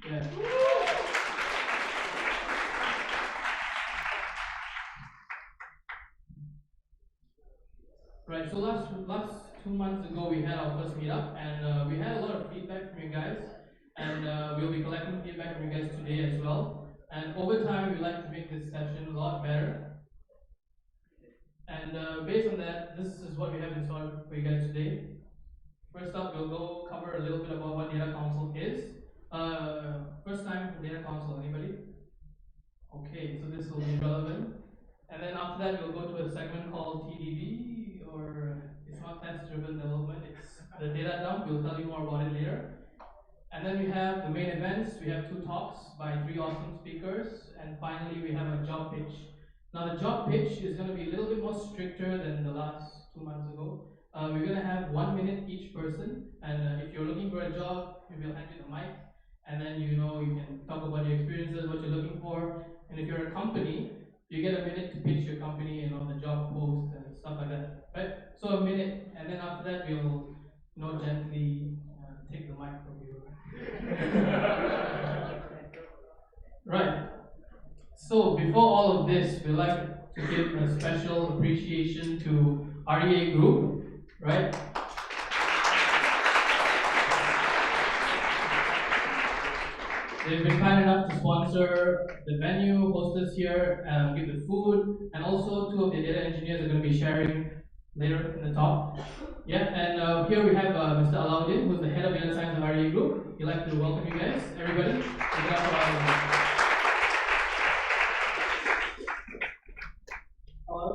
Yeah. Right, so last 2 months ago we had our first meetup, and we had a lot of feedback from you guys, and we'll be collecting feedback from you guys today as well. And over time, we'd like to make this session a lot better. And based on that, this is what we have in store for you guys today. First up, we'll go cover a little bit about what Data Council is. First time for Data Council, anybody? Okay, so this will be relevant. And then after that, we'll go to a segment called TDD, or it's not test-driven development, it's the data dump. We'll tell you more about it later. And then we have the main events. We have 2 talks by 3 awesome speakers. And finally, we have a job pitch. Now, the job pitch is going to be a little bit more stricter than the last 2 months ago. We're going to have 1 minute each person. And if you're looking for a job, we will hand you the mic. And then you can talk about your experiences, what you're looking for. And if you're a company, you get a minute to pitch your company, the job post and stuff like that. Right? So a minute, and then after that, we'll gently take the mic from you. Right. So before all of this, we like to give a special appreciation to REA Group, right? They've been kind enough to sponsor the venue, host us here, give the food, and also 2 of the data engineers are going to be sharing later in the talk. Yeah, and here we have Mr. Alauddin, who's the head of data science of REA Group. He'd like to welcome you guys, everybody. Give it up for Alauddin. Hello.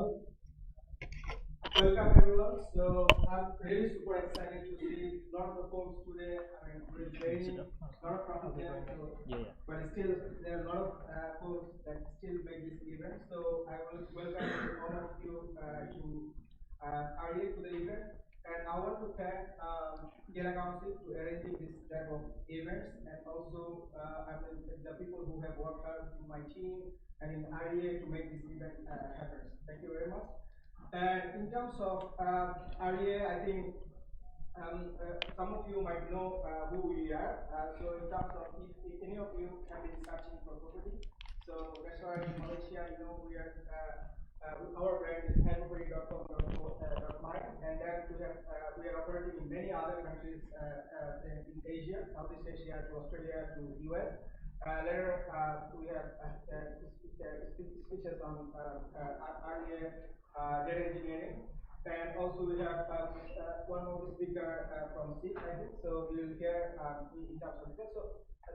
Welcome everyone. So I'm really super excited to see a lot of the folks today. I mean, we're training, a lot of traffic there, but still there are a lot of folks that still make this event. So I will welcome all of you to REA to the event. And I want to thank Data Council to arranging this type of events, and also the people who have worked hard in my team and in REA to make this event happen. Thank you very much. And in terms of REA, I think some of you might know who we are. So in terms of if any of you have been searching for property, so that's why in Malaysia, we are our brand is hyperproperty.com.my, and then we are operating in many other countries in Asia, Southeast Asia, to Australia, to US. Later, we have speeches on REA data engineering, and also we have one of the speaker from SIG, I think. So we will hear in terms of this. So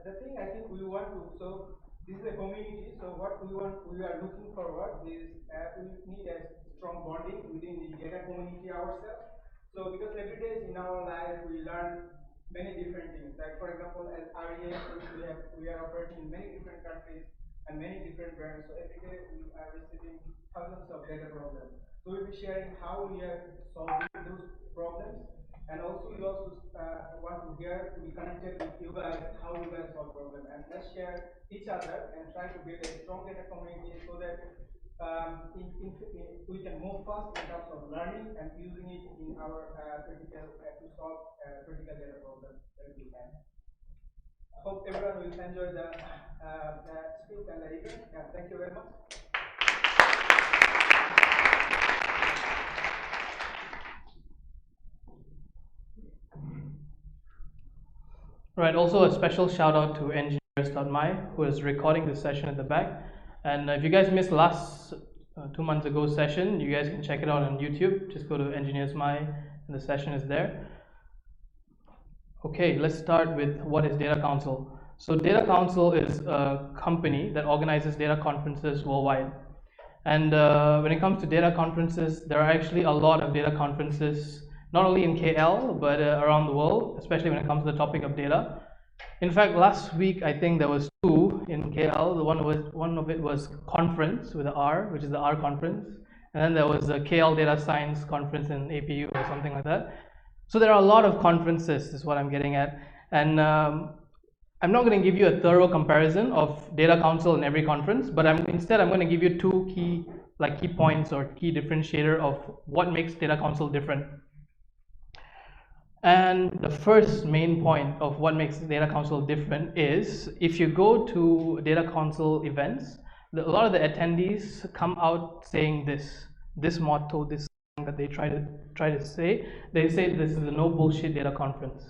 the thing I think we want to, so this is a community. So what we are looking forward is we need a strong bonding within the data community ourselves. So because every day in our life we learn many different things. Like for example, as REA, we are operating in many different countries and many different brands. So every day we are receiving thousands of data problems. So we'll be sharing how we are solving those problems, and also we also want to hear, to be connected with you guys, how you guys solve problems, and let's share each other and try to build a strong data community so that we can move fast in terms of learning and using it in our to solve critical data problems that we can. I hope everyone will enjoy the speech and the event. Yeah, thank you very much. Right, also a special shout out to EngineersMY, who is recording this session at the back. And if you guys missed last 2 months ago session, you guys can check it out on YouTube. Just go to EngineersMY and the session is there. Okay, let's start with what is Data Council. So Data Council is a company that organizes data conferences worldwide. And when it comes to data conferences, there are actually a lot of data conferences, not only in KL, but around the world, especially when it comes to the topic of data. In fact, last week, I think there was 2 in KL. One of it was conference with the R, which is the R conference. And then there was a KL Data Science conference in APU or something like that. So there are a lot of conferences, is what I'm getting at. And I'm not going to give you a thorough comparison of Data Council in every conference, but instead I'm going to give you 2 key points or key differentiator of what makes Data Council different. And the first main point of what makes Data Council different is if you go to Data Council events, a lot of the attendees come out saying this motto, this thing that they try to say. They say this is a no bullshit data conference,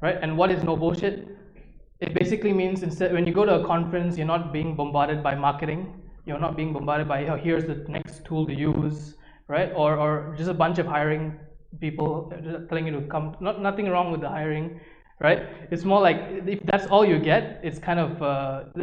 right? And what is no bullshit? It basically means instead when you go to a conference, you're not being bombarded by marketing. You're not being bombarded by, oh, here's the next tool to use, right? Or just a bunch of hiring people telling you to come. Nothing wrong with the hiring, right? It's more like if that's all you get, it's kind of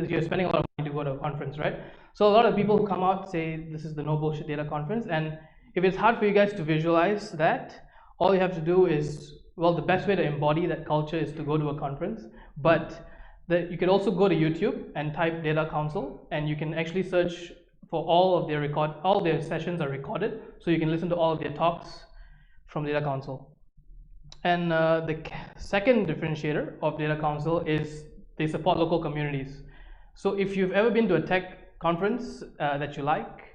you're spending a lot of money to go to a conference, right? So a lot of people who come out say this is the no bullshit data conference, and if it's hard for you guys to visualize that, all you have to do is, well, the best way to embody that culture is to go to a conference, but you can also go to YouTube and type Data Council, and you can actually search for all their sessions are recorded, so you can listen to all of their talks from Data Council. And the second differentiator of Data Council is they support local communities. So if you've ever been to a tech conference that you like,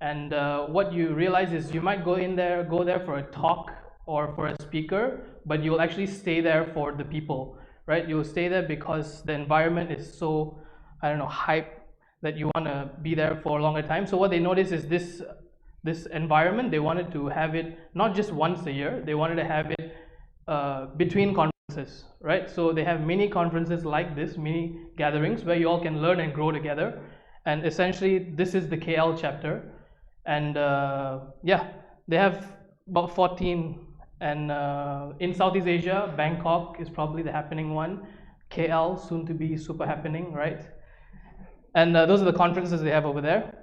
and what you realize is you might go there for a talk or for a speaker, but you'll actually stay there for the people, right? You'll stay there because the environment is so, I don't know, hype that you want to be there for a longer time. So what they notice is this environment, they wanted to have it not just once a year, they wanted to have it between conferences, right? So they have mini conferences like this, mini gatherings where you all can learn and grow together. And essentially, this is the KL chapter. And yeah, they have about 14. And in Southeast Asia, Bangkok is probably the happening one. KL, soon to be super happening, right? And those are the conferences they have over there.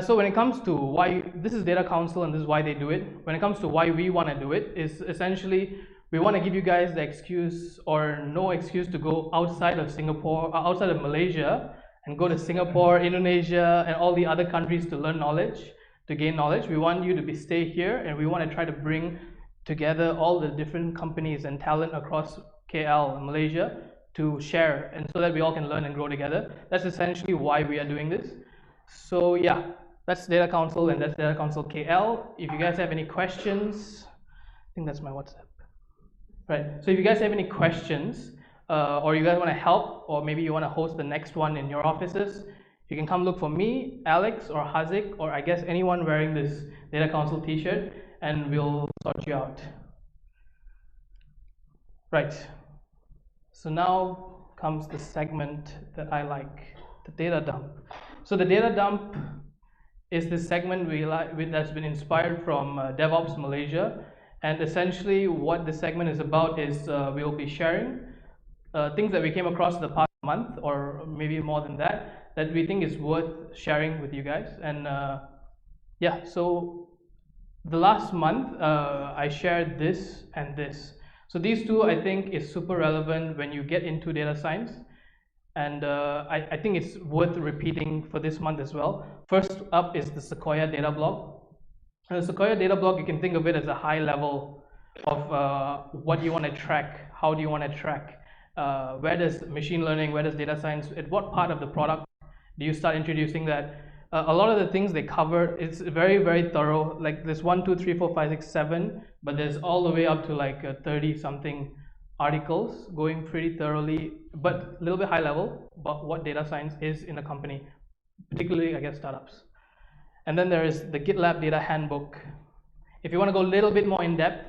So when it comes to why this is Data Council and this is why they do it, when it comes to why we want to do it, is essentially we want to give you guys the excuse or no excuse to go outside of Singapore, outside of Malaysia, and go to Singapore, Indonesia, and all the other countries to learn knowledge, to gain knowledge. We want you to stay here, and we want to try to bring together all the different companies and talent across KL and Malaysia to share, and so that we all can learn and grow together. That's essentially why we are doing this. So yeah, that's Data Council and that's Data Council KL. If you guys have any questions, I think that's my WhatsApp. Right, so if you guys have any questions, or you guys want to help, or maybe you want to host the next one in your offices, you can come look for me, Alex, or Hazik, or I guess anyone wearing this Data Council t-shirt, and we'll sort you out. Right, so now comes the segment that I like, the data dump. So the data dump is this segment that's been inspired from DevOps Malaysia, and essentially what this segment is about is we'll be sharing things that we came across the past month, or maybe more than that, that we think is worth sharing with you guys. And yeah, so the last month I shared this and this. So these two I think is super relevant when you get into data science. And I think it's worth repeating for this month as well. First up is the Sequoia data blog. And the Sequoia data blog, you can think of it as a high level of what you want to track, how do you want to track, where does machine learning, where does data science, at what part of the product do you start introducing that? A lot of the things they cover, it's very, very thorough. Like there's 1, 2, 3, 4, 5, 6, 7, but there's all the way up to like 30 something articles going pretty thoroughly, but a little bit high level about what data science is in a company, particularly I guess startups. And then there is the GitLab data handbook. If you want to go a little bit more in depth,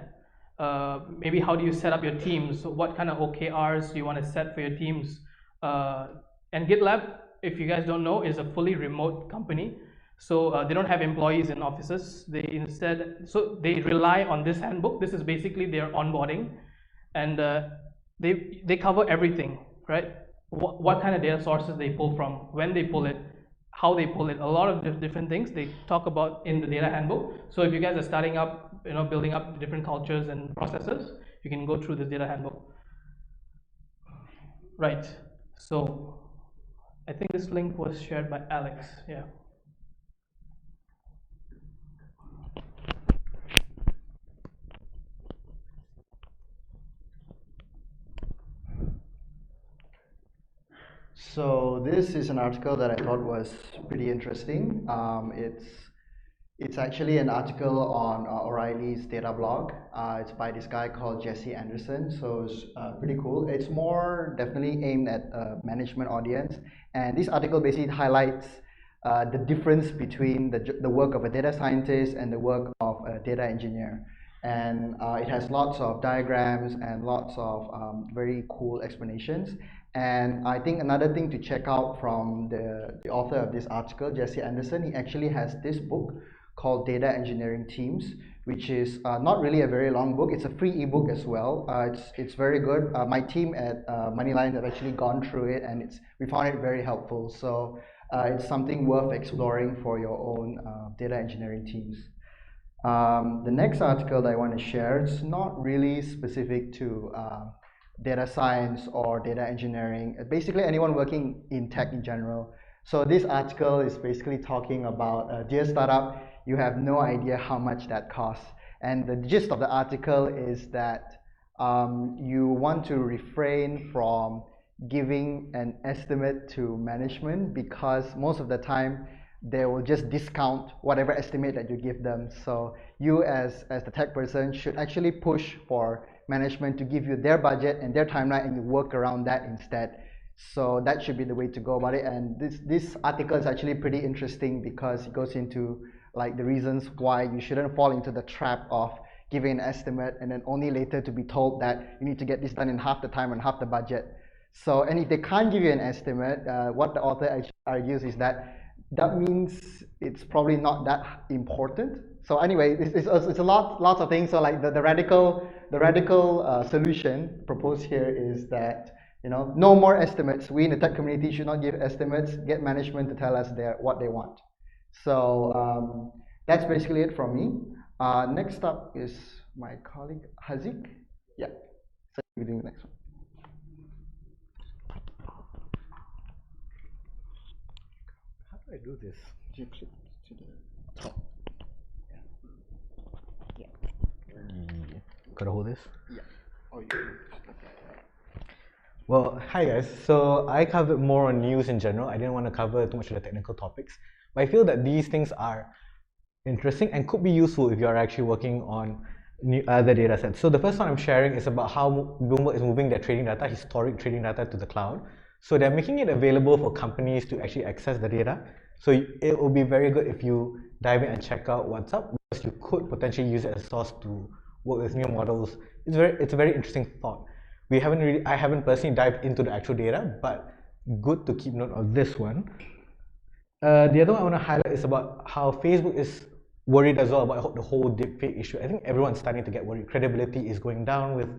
maybe how do you set up your teams? So what kind of OKRs do you want to set for your teams? And GitLab, if you guys don't know, is a fully remote company. So they don't have employees in offices. So they rely on this handbook. This is basically their onboarding. And they cover everything, right? What kind of data sources they pull from, when they pull it, how they pull it, a lot of different things they talk about in the data handbook. So if you guys are starting up, building up different cultures and processes, you can go through this data handbook. Right, so I think this link was shared by Alex, yeah. So this is an article that I thought was pretty interesting. It's It's actually an article on O'Reilly's data blog. It's by this guy called Jesse Anderson, so it's pretty cool. It's more definitely aimed at a management audience, and this article basically highlights the difference between the work of a data scientist and the work of a data engineer. And it has lots of diagrams and lots of very cool explanations. And I think another thing to check out from the author of this article, Jesse Anderson, he actually has this book called Data Engineering Teams, which is not really a very long book. It's a free ebook as well. It's very good. My team at Moneyline have actually gone through it, and we found it very helpful. So it's something worth exploring for your own data engineering teams. The next article that I want to share is not really specific to data science or data engineering. Basically, anyone working in tech in general. So this article is basically talking about, dear startup, you have no idea how much that costs. And the gist of the article is that you want to refrain from giving an estimate to management, because most of the time they will just discount whatever estimate that you give them. So you as the tech person should actually push for management to give you their budget and their timeline, and you work around that instead. So that should be the way to go about it. And this article is actually pretty interesting because it goes into like the reasons why you shouldn't fall into the trap of giving an estimate and then only later to be told that you need to get this done in half the time and half the budget. So, and if they can't give you an estimate, what the author actually argues is that means it's probably not that important. So anyway, it's a lots of things. So like the radical solution proposed here is that, you know, no more estimates. We in the tech community should not give estimates. Get management to tell us what they want. So that's basically it from me. Next up is my colleague Hazik. Yeah, so we're doing the next one. How do I do this? You click to the top. Yeah. Gotta hold this? Yeah. Oh, you. Well, hi guys. So I covered more on news in general. I didn't want to cover too much of the technical topics, but I feel that these things are interesting and could be useful if you are actually working on other data sets. So the first one I'm sharing is about how Bloomberg is moving their trading data, historic trading data, to the cloud. So they're making it available for companies to actually access the data. So it will be very good if you dive in and check out what's up, because you could potentially use it as a source to work with new models. It's a very interesting thought. I haven't personally dived into the actual data, but good to keep note of this one. The other one I want to highlight is about how Facebook is worried as well about the whole deepfake issue. I think everyone's starting to get worried. Credibility is going down with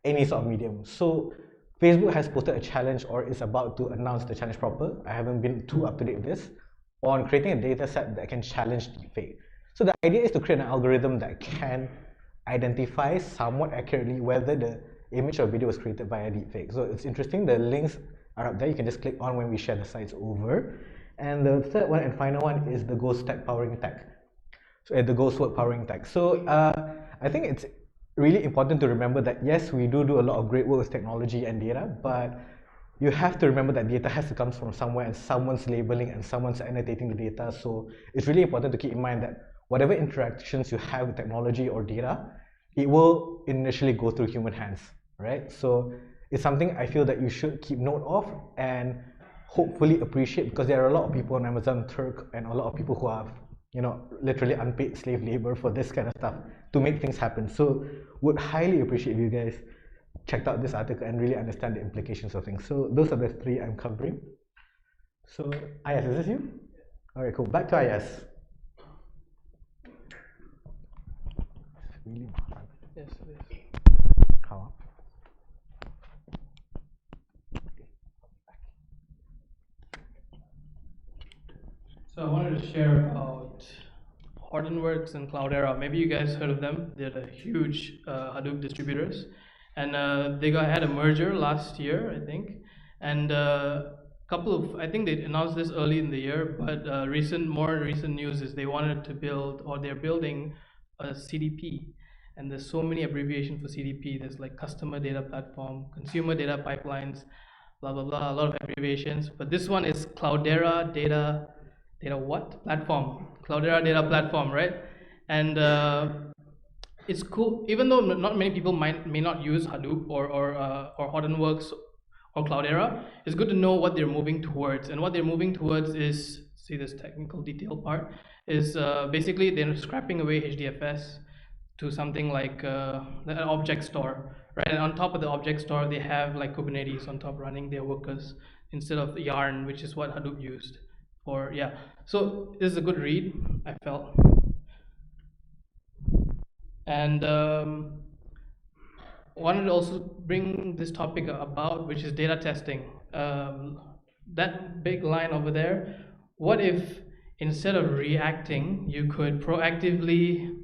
any sort of medium. So Facebook has posted a challenge, or is about to announce the challenge proper. I haven't been too up to date with this, on creating a data set that can challenge deepfake. So the idea is to create an algorithm that can identify somewhat accurately whether the image or video was created by a deepfake. So it's interesting. The links are up there. You can just click on when we share the sites over. And the third one and final one is the Ghost Tech powering tech. So the Ghost Word powering tech. So I think it's really important to remember that yes, we do a lot of great work with technology and data, but you have to remember that data has to come from somewhere, and someone's labeling and someone's annotating the data. So it's really important to keep in mind that whatever interactions you have with technology or data, it will initially go through human hands, right? So it's something I feel that you should keep note of and hopefully appreciate, because there are a lot of people on Amazon Turk and a lot of people who have, you know, literally unpaid slave labor for this kind of stuff to make things happen. So would highly appreciate if you guys checked out this article and really understand the implications of things. So those are the three I'm covering. So Ayas, is this you? All right, cool. Back to Ayas. Really? Yes, it is. How? So I wanted to share about Hortonworks and Cloudera. Maybe you guys heard of them. They're the huge Hadoop distributors, and they had a merger last year, I think. And I think they announced this early in the year, but more recent news is they wanted to build, or they're building, a CDP. And there's so many abbreviations for CDP. There's like customer data platform, consumer data pipelines, blah blah blah, a lot of abbreviations. But this one is Cloudera Data data what? Platform. Cloudera data platform, right? And it's cool, even though not many people may not use Hadoop or Hortonworks or Cloudera. It's good to know what they're moving towards, and what they're moving towards is, see this technical detail part, is basically they're scrapping away HDFS to something like an object store, right? And on top of the object store, they have like Kubernetes on top running their workers instead of Yarn, which is what Hadoop used for. Yeah, so this is a good read, I felt. And wanted to also bring this topic about, which is data testing. That big line over there, what if instead of reacting, you could proactively,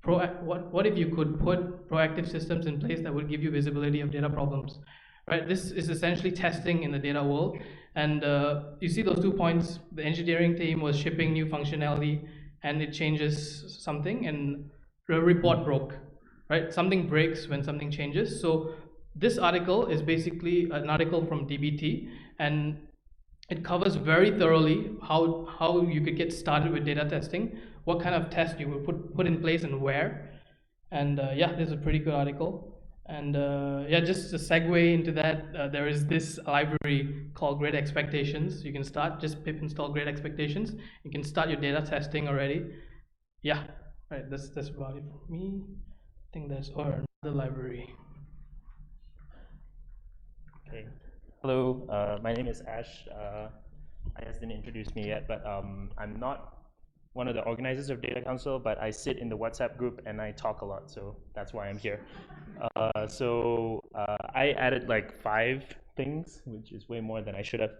what if you could put proactive systems in place that would give you visibility of data problems, right? This is essentially testing in the data world. And you see those 2 points, the engineering team was shipping new functionality and it changes something and the report broke, right? Something breaks when something changes. So this article is basically an article from DBT, and it covers very thoroughly how you could get started with data testing, what kind of test you would put in place and where. And yeah, this is a pretty good article. And yeah, just to segue into that, there is this library called Great Expectations. You can start, just pip install Great Expectations. You can start your data testing already. Yeah, right, that's about it for me. I think there's another library. Okay. Hello, my name is Ash. I guess didn't introduce me yet, but I'm not one of the organizers of Data Council, but I sit in the WhatsApp group and I talk a lot, so that's why I'm here. I added like 5 things, which is way more than I should have.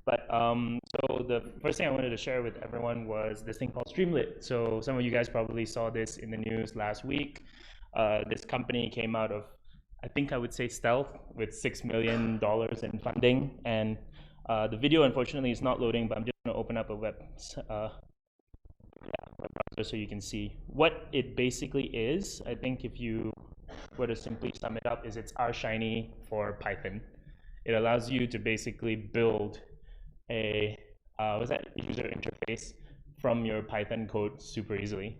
But so the first thing I wanted to share with everyone was this thing called Streamlit. So some of you guys probably saw this in the news last week. This company came out of, I think I would say, stealth with $6 million in funding. And the video, unfortunately, is not loading, but I'm just going to open up a web browser so you can see what it basically is. I think if you were to simply sum it up, is it's R Shiny for Python. It allows you to basically build a user interface from your Python code super easily.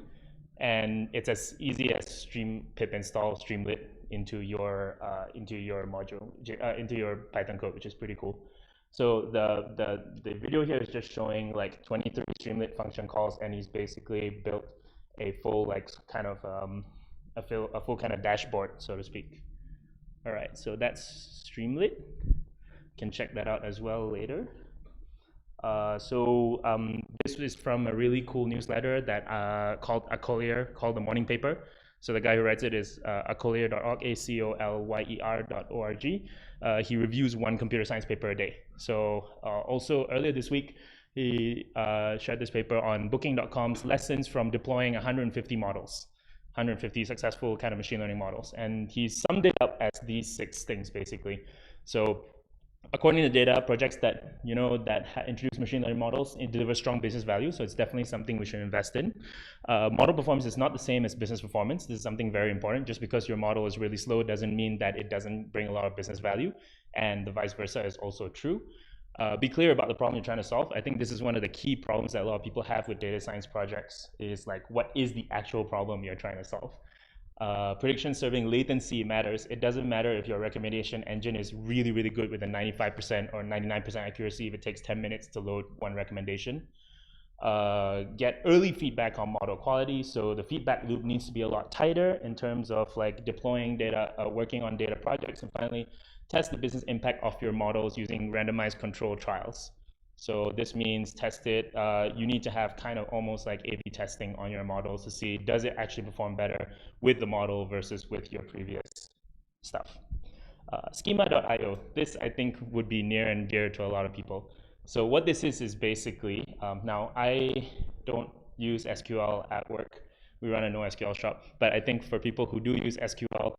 And it's as easy as pip install Streamlit into your module, into your Python code, which is pretty cool. So the video here is just showing like 23 Streamlit function calls, and he's basically built a full like kind of a full kind of dashboard, so to speak. All right, so that's Streamlit. Can check that out as well later. This is from a really cool newsletter that called Accolyer, called The Morning Paper. So the guy who writes it is accolyer.org, ACOLYER.org. He reviews 1 computer science paper a day. So also earlier this week, he shared this paper on Booking.com's lessons from deploying 150 models, 150 successful kind of machine learning models. And he summed it up as these 6 things, basically. So according to data, projects that introduce machine learning models, it delivers strong business value. So it's definitely something we should invest in. Model performance is not the same as business performance. This is something very important. Just because your model is really slow doesn't mean that it doesn't bring a lot of business value, and the vice versa is also true. Be clear about the problem you're trying to solve. I think this is one of the key problems that a lot of people have with data science projects, is like, what is the actual problem you're trying to solve? Prediction serving latency matters. It doesn't matter if your recommendation engine is really, really good with a 95% or 99% accuracy if it takes 10 minutes to load 1 recommendation. Get early feedback on model quality. So the feedback loop needs to be a lot tighter in terms of like deploying data, working on data projects. And finally, test the business impact of your models using randomized control trials. So this means test it. You need to have kind of almost like A/B testing on your models to see, does it actually perform better with the model versus with your previous stuff. Schema.io. This, I think, would be near and dear to a lot of people. So what this is basically, now I don't use SQL at work. We run a NoSQL shop. But I think for people who do use SQL,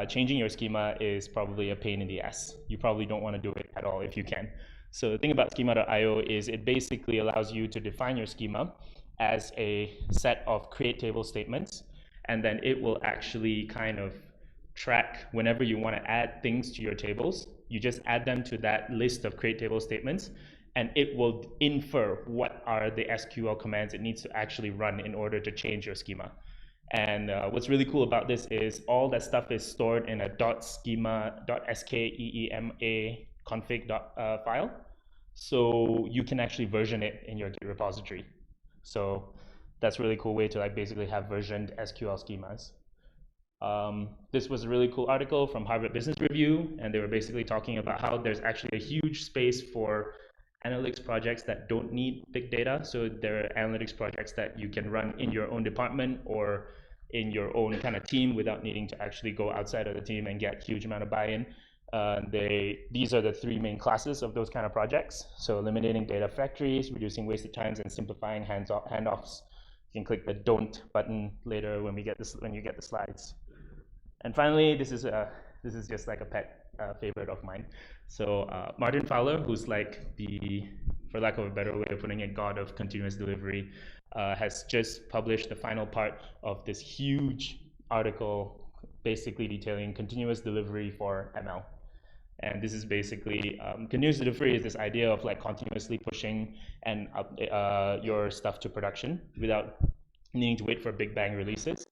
changing your schema is probably a pain in the ass. You probably don't want to do it at all if you can. So the thing about schema.io is it basically allows you to define your schema as a set of create table statements, and then it will actually kind of track whenever you want to add things to your tables. You just add them to that list of create table statements, and it will infer what are the SQL commands it needs to actually run in order to change your schema. And what's really cool about this is all that stuff is stored in a .schema, .skeema config file. So you can actually version it in your Git repository. So that's a really cool way to like basically have versioned SQL schemas. This was a really cool article from Harvard Business Review, and they were basically talking about how there's actually a huge space for analytics projects that don't need big data. So there are analytics projects that you can run in your own department or in your own kind of team without needing to actually go outside of the team and get huge amount of buy-in. These are the three main classes of those kind of projects. So eliminating data factories, reducing wasted times, and simplifying handoffs. You can click the "don't" button later when you get the slides. And finally, this is just like a pet favorite of mine. So Martin Fowler, who's like the, for lack of a better way of putting it, god of continuous delivery, has just published the final part of this huge article basically detailing continuous delivery for ML. And this is basically, continuous delivery is this idea of like continuously pushing and your stuff to production without needing to wait for big bang releases.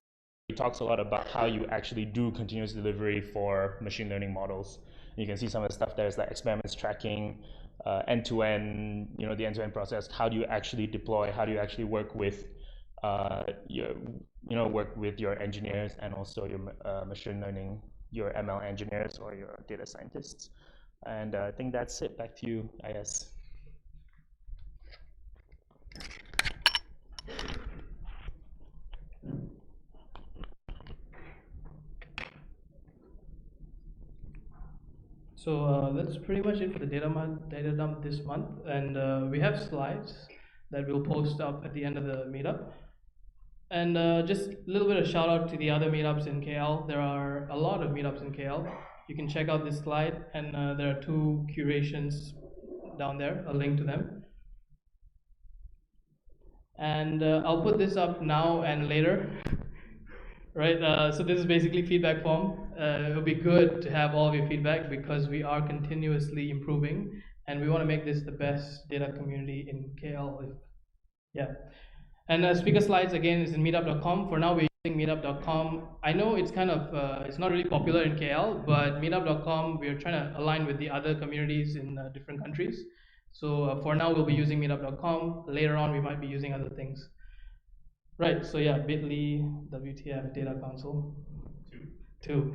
He talks a lot about how you actually do continuous delivery for machine learning models. You can see some of the stuff there is like experiments tracking, end-to-end, the end-to-end process. How do you actually deploy? How do you actually work with your engineers and also your machine learning, your ML engineers or your data scientists? And I think that's it. Back to you, IS. So that's pretty much it for the data dump this month, and we have slides that we'll post up at the end of the meetup. And just a little bit of shout out to the other meetups in KL. There are a lot of meetups in KL. You can check out this slide, and there are 2 curations down there, a link to them. And I'll put this up now and later. Right, so this is basically feedback form. It would be good to have all of your feedback because we are continuously improving and we want to make this the best data community in KL. And speaker slides again is in meetup.com. For now we're using meetup.com. I know it's kind of, it's not really popular in KL, but meetup.com, we're trying to align with the other communities in different countries. So for now we'll be using meetup.com. Later on we might be using other things. Right, so yeah, bit.ly WTF Data Council 2.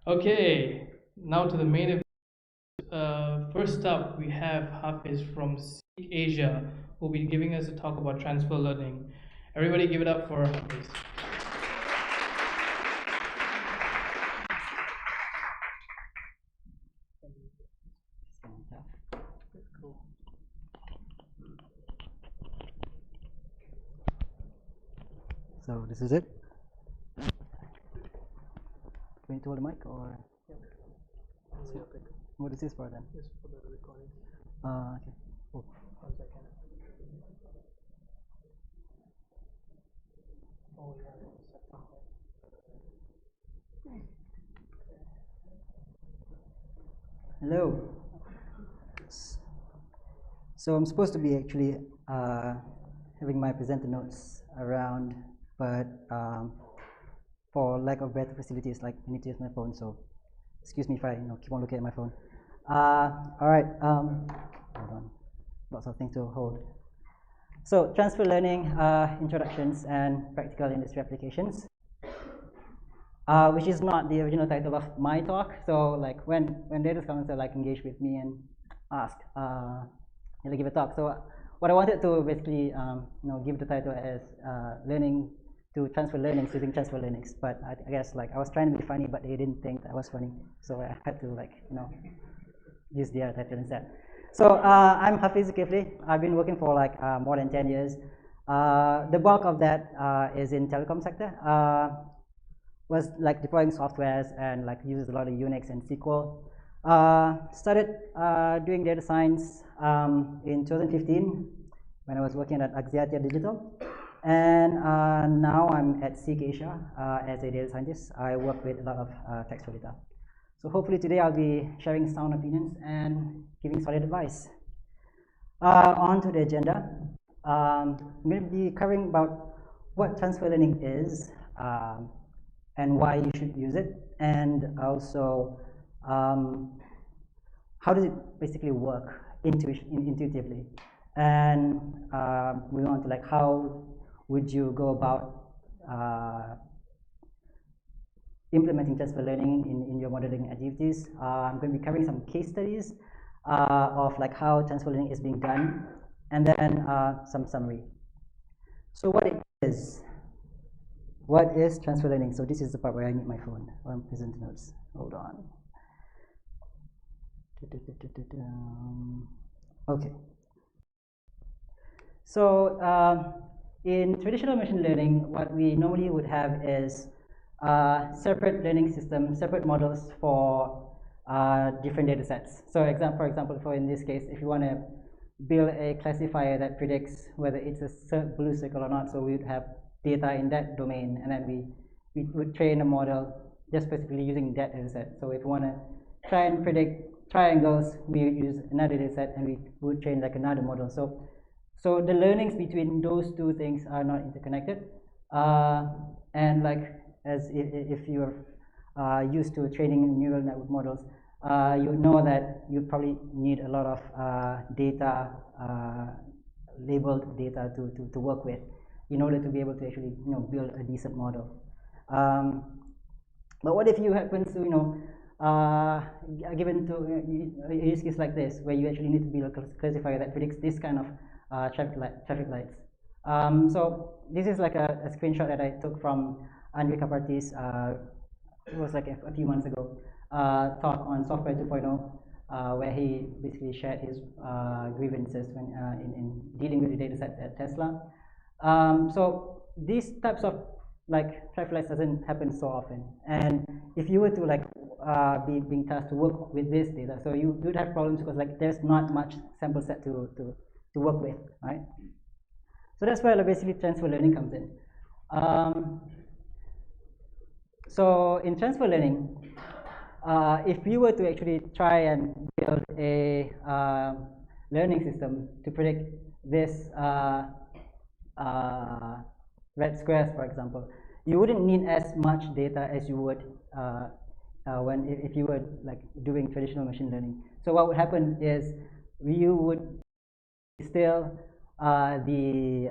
Okay, now to the main event. First up, we have Hafiz from Seek Asia, who will be giving us a talk about transfer learning. Everybody give it up for Hafiz. So this is it. Do we need to hold the mic or? Yeah. What is this for then? This is for the recording. Okay. Oh. 1 second. Oh yeah. Hello. So I'm supposed to be actually having my presenter notes around, but for lack of better facilities, like I need to use my phone. So excuse me if I keep on looking at my phone. All right. Hold on. Lots of things to hold. So transfer learning, introductions and practical industry applications, which is not the original title of my talk. So like when data scholars like engage with me and ask, to give a talk. So what I wanted to basically give the title as learning to transfer learnings using transfer learnings. But I guess like I was trying to be funny, but they didn't think I was funny, so I had to use the other title instead. So I'm Hafiz Kifli. I've been working for like more than 10 years. The bulk of that is in telecom sector. Was like deploying softwares and like uses a lot of Unix and SQL. Started doing data science in 2015 when I was working at Axiata Digital, and now I'm at Seek Asia as a data scientist. I work with a lot of textual data. So hopefully today I'll be sharing sound opinions and giving solid advice. On to the agenda. I'm going to be covering about what transfer learning is and why you should use it, and also how does it basically work intuitively, and we want to like how would you go about implementing transfer learning in your modeling activities. I'm going to be covering some case studies of like how transfer learning is being done, and then some summary. So what is transfer learning? So this is the part where I need my phone or I'm presenting notes. Hold on. Okay. So in traditional machine learning, what we normally would have is separate learning systems, separate models for different data sets. So for example, in this case, if you want to build a classifier that predicts whether it's a blue circle or not, so we would have data in that domain, and then we would train a model just specifically using that data set. So if you want to try and predict triangles, we would use another data set, and we would train like another model. So the learnings between those two things are not interconnected, and like as if you're used to training neural network models, you know that you probably need a lot of data, labeled data to work with in order to be able to actually build a decent model. But what if you happen to given to a use case like this, where you actually need to build a classifier that predicts this kind of traffic lights. So this is like a screenshot that I took from Andre Kaparti's, it was like a few months ago, talk on Software 2.0, where he basically shared his grievances when in dealing with the data set at Tesla. So these types of like traffic lights doesn't happen so often, and if you were to like being tasked to work with this data, so you would have problems because like there's not much sample set to work with, right? So that's where basically transfer learning comes in. So in transfer learning, if you were to actually try and build a learning system to predict this red squares, for example, you wouldn't need as much data as you would if you were like doing traditional machine learning. So what would happen is you would distill the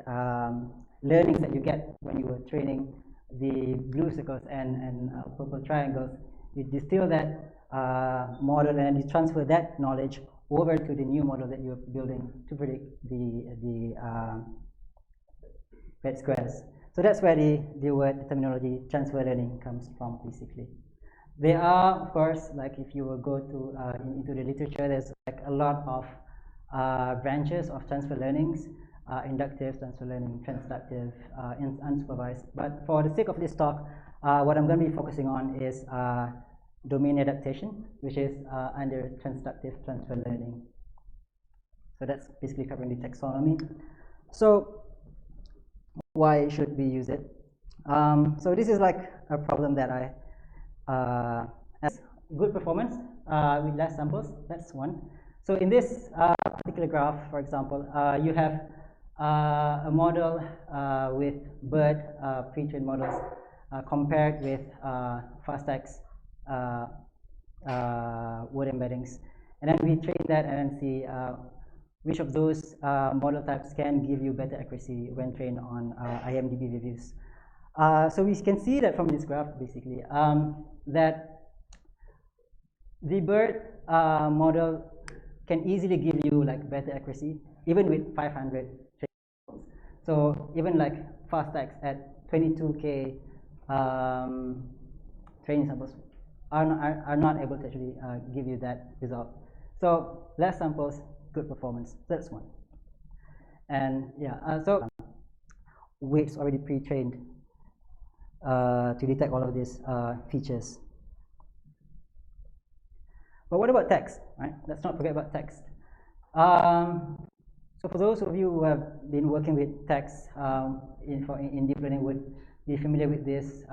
learnings that you get when you were training the blue circles and purple triangles. You distill that model and you transfer that knowledge over to the new model that you're building to predict the red squares. So that's where the word, the terminology transfer learning comes from, basically. There are, of course, like if you will go to into the literature, there's like a lot of branches of transfer learnings, inductive transfer learning, transductive, unsupervised. But for the sake of this talk, what I'm going to be focusing on is domain adaptation, which is under transductive transfer learning. So that's basically covering the taxonomy. So why should we use it? So this is like a problem that has good performance with less samples. That's one. So in this particular graph, for example, you have a model with BERT pre-trained models compared with FastX word embeddings, and then we train that and then see which of those model types can give you better accuracy when trained on IMDb reviews. So we can see that from this graph, basically, that the BERT model can easily give you like better accuracy, even with 500 trainings. So even like FastX at 22K training samples are not able to actually give you that result. So less samples, good performance. That's one. And yeah, so weights already pre-trained to detect all of these features. But what about text, right? Let's not forget about text. So for those of you who have been working with text in deep learning would be familiar with this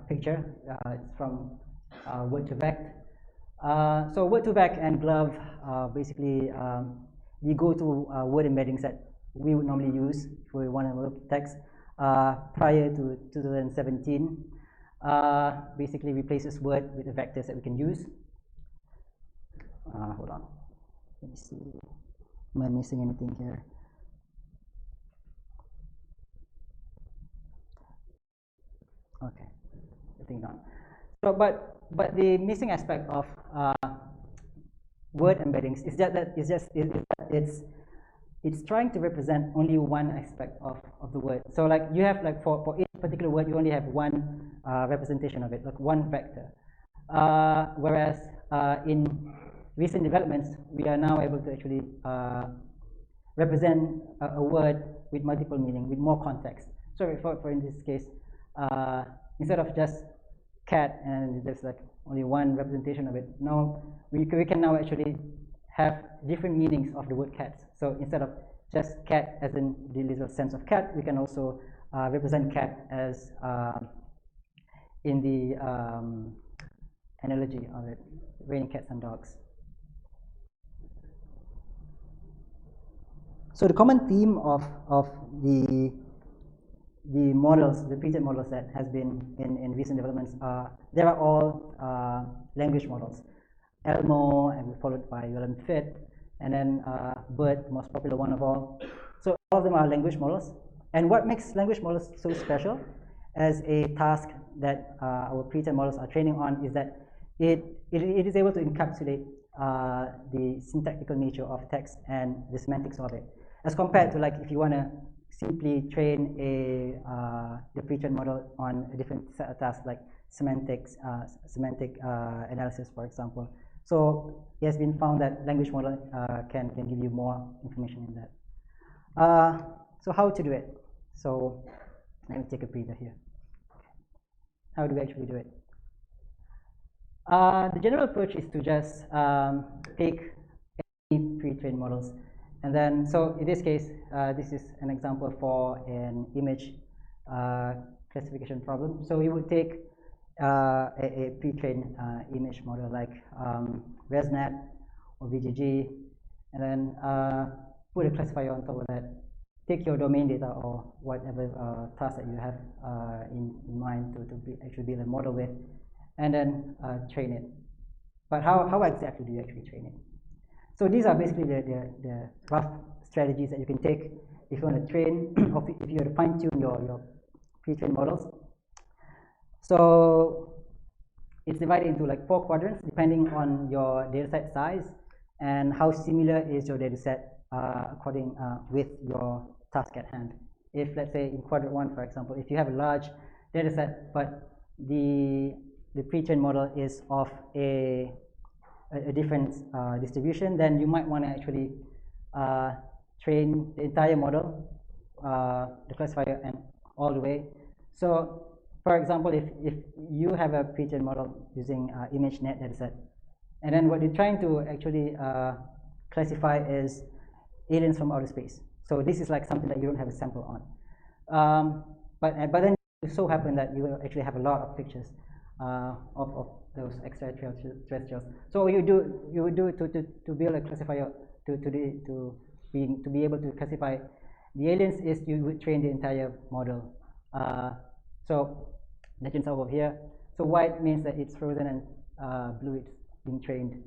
picture. It's from Word to Vect. So word2vec and glove, basically, we go to word embeddings that we would normally use if we want to work with text prior to 2017. Basically replaces word with the vectors that we can use. Hold on, let me see, am I missing anything here? Okay, I think not. So, but the missing aspect of word embeddings is that it's trying to represent only one aspect of the word. So like you have like for each particular word, you only have one representation of it, like one vector. Whereas in recent developments, we are now able to actually represent a word with multiple meaning, with more context. So for in this case, instead of just cat and there's like only one representation of it, now we can now actually have different meanings of the word cats. So instead of just cat as in the literal sense of cat, we can also represent cat as in the analogy of it, raining cats and dogs. So the common theme of the models, the pre-trained models that has been in recent developments, they are all language models. Elmo, and followed by ULM Fit, and then BERT, the most popular one of all. So all of them are language models. And what makes language models so special as a task that our pre-trained models are training on is that it is able to encapsulate the syntactical nature of text and the semantics of it, as compared to like if you want to simply train the pre-trained model on a different set of tasks like semantic analysis, for example. So it has been found that language model can give you more information in that. So how to do it? So let me take a breather here. How do we actually do it? The general approach is to just take any pre-trained models, and then so in this case, this is an example for an image classification problem. So we would take a pre-trained image model like ResNet or VGG, and then put a classifier on top of that. Take your domain data or whatever task that you have in mind to actually build a model with, and then train it. But how exactly do you actually train it? So these are basically the rough strategies that you can take if you want to train or if you want to fine-tune your pre-trained models. So it's divided into like 4 quadrants depending on your dataset size and how similar is your dataset according with your task at hand. If let's say in quadrant 1, for example, if you have a large dataset but the pre-trained model is of a different distribution, then you might want to actually train the entire model, the classifier, and all the way. So for example, if you have a pre-trained model using ImageNet dataset, and then what you're trying to actually classify is aliens from outer space. So this is like something that you don't have a sample on. But then it so happen that you actually have a lot of pictures of those extraterrestrials. So what you would do to build a classifier to be able to classify the aliens is you would train the entire model. So legends over here. So white means that it's frozen and blue it's being trained.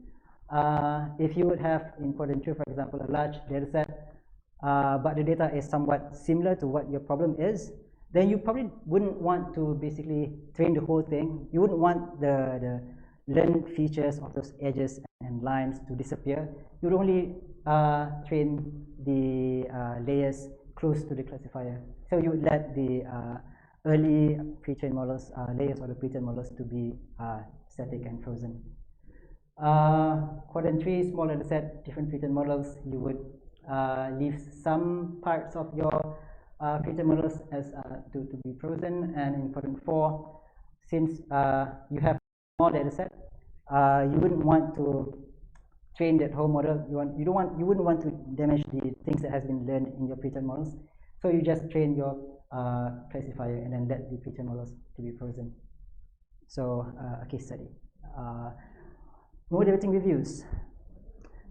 If you would have in quadrant 2, for example, a large data set, but the data is somewhat similar to what your problem is, then you probably wouldn't want to basically train the whole thing. You wouldn't want the learned features of those edges and lines to disappear. You would only train the layers close to the classifier. So you would let the early pre-trained models, layers of the pre-trained models to be static and frozen. Quadrant 3, small data set, different pre-trained models. You would leave some parts of your pre-trained models as to be frozen, and in quadrant 4, since you have small data set, you wouldn't want to train that whole model. You wouldn't want to damage the things that has been learned in your pre-trained models. So you just train your classifier and then let the pre-trained models to be frozen. So a case study. moderating reviews.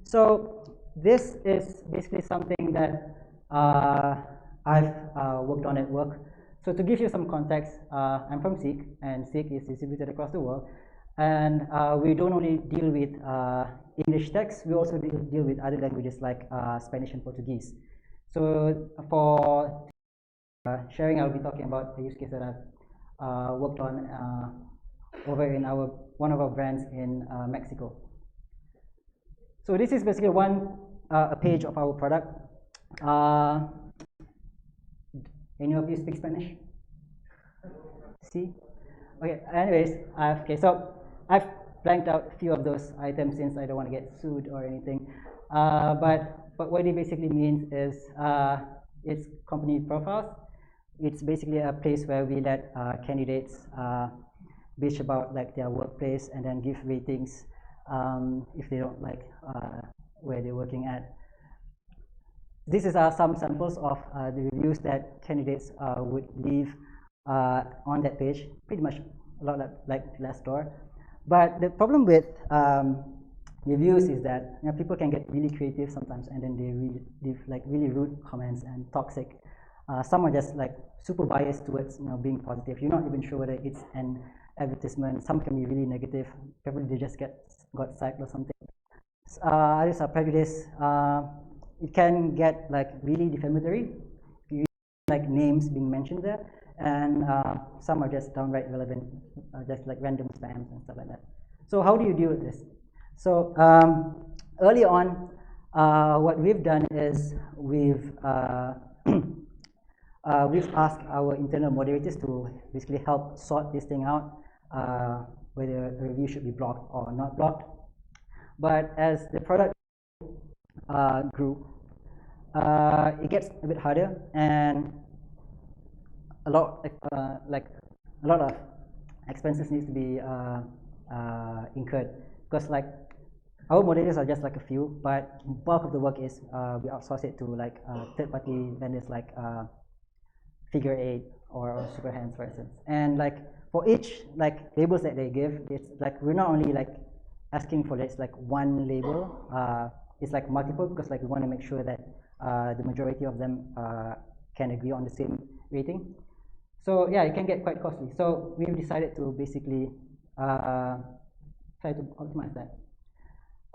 So this is basically something that I've worked on at work. So to give you some context, I'm from SEEK, and SEEK is distributed across the world. And we don't only deal with English text, we also deal with other languages like Spanish and Portuguese. So for sharing, I'll be talking about a use case that I've worked on over in one of our brands in Mexico. So this is basically a page of our product. Any of you speak Spanish? See? Okay, anyways, so I've blanked out a few of those items since I don't want to get sued or anything. But what it basically means is it's company profiles. It's basically a place where we let candidates bitch about like their workplace and then give ratings if they don't like where they're working at. These are some samples of the reviews that candidates would leave on that page, pretty much a lot like Glassdoor. But the problem with reviews is that people can get really creative sometimes, and then they leave like really rude comments and toxic. Some are just like super biased towards being positive. You're not even sure whether it's an advertisement. Some can be really negative. Probably they just got sacked or something. Others are prejudiced. It can get like really defamatory, like names being mentioned there, and some are just downright irrelevant, just like random spams and stuff like that. So how do you deal with this? So early on, what we've done is we've asked our internal moderators to basically help sort this thing out, whether a review should be blocked or not blocked. But as the product grew, it gets a bit harder, and a lot of expenses needs to be incurred, because like our moderators are just like a few, but bulk of the work is we outsource it to like third-party vendors like Figure 8 or Superhands, for instance. And like for each like labels that they give, it's like we're not only like asking for this like one label, it's like multiple, because like we want to make sure that the majority of them can agree on the same rating. So yeah, it can get quite costly. So we've decided to basically try to optimize that.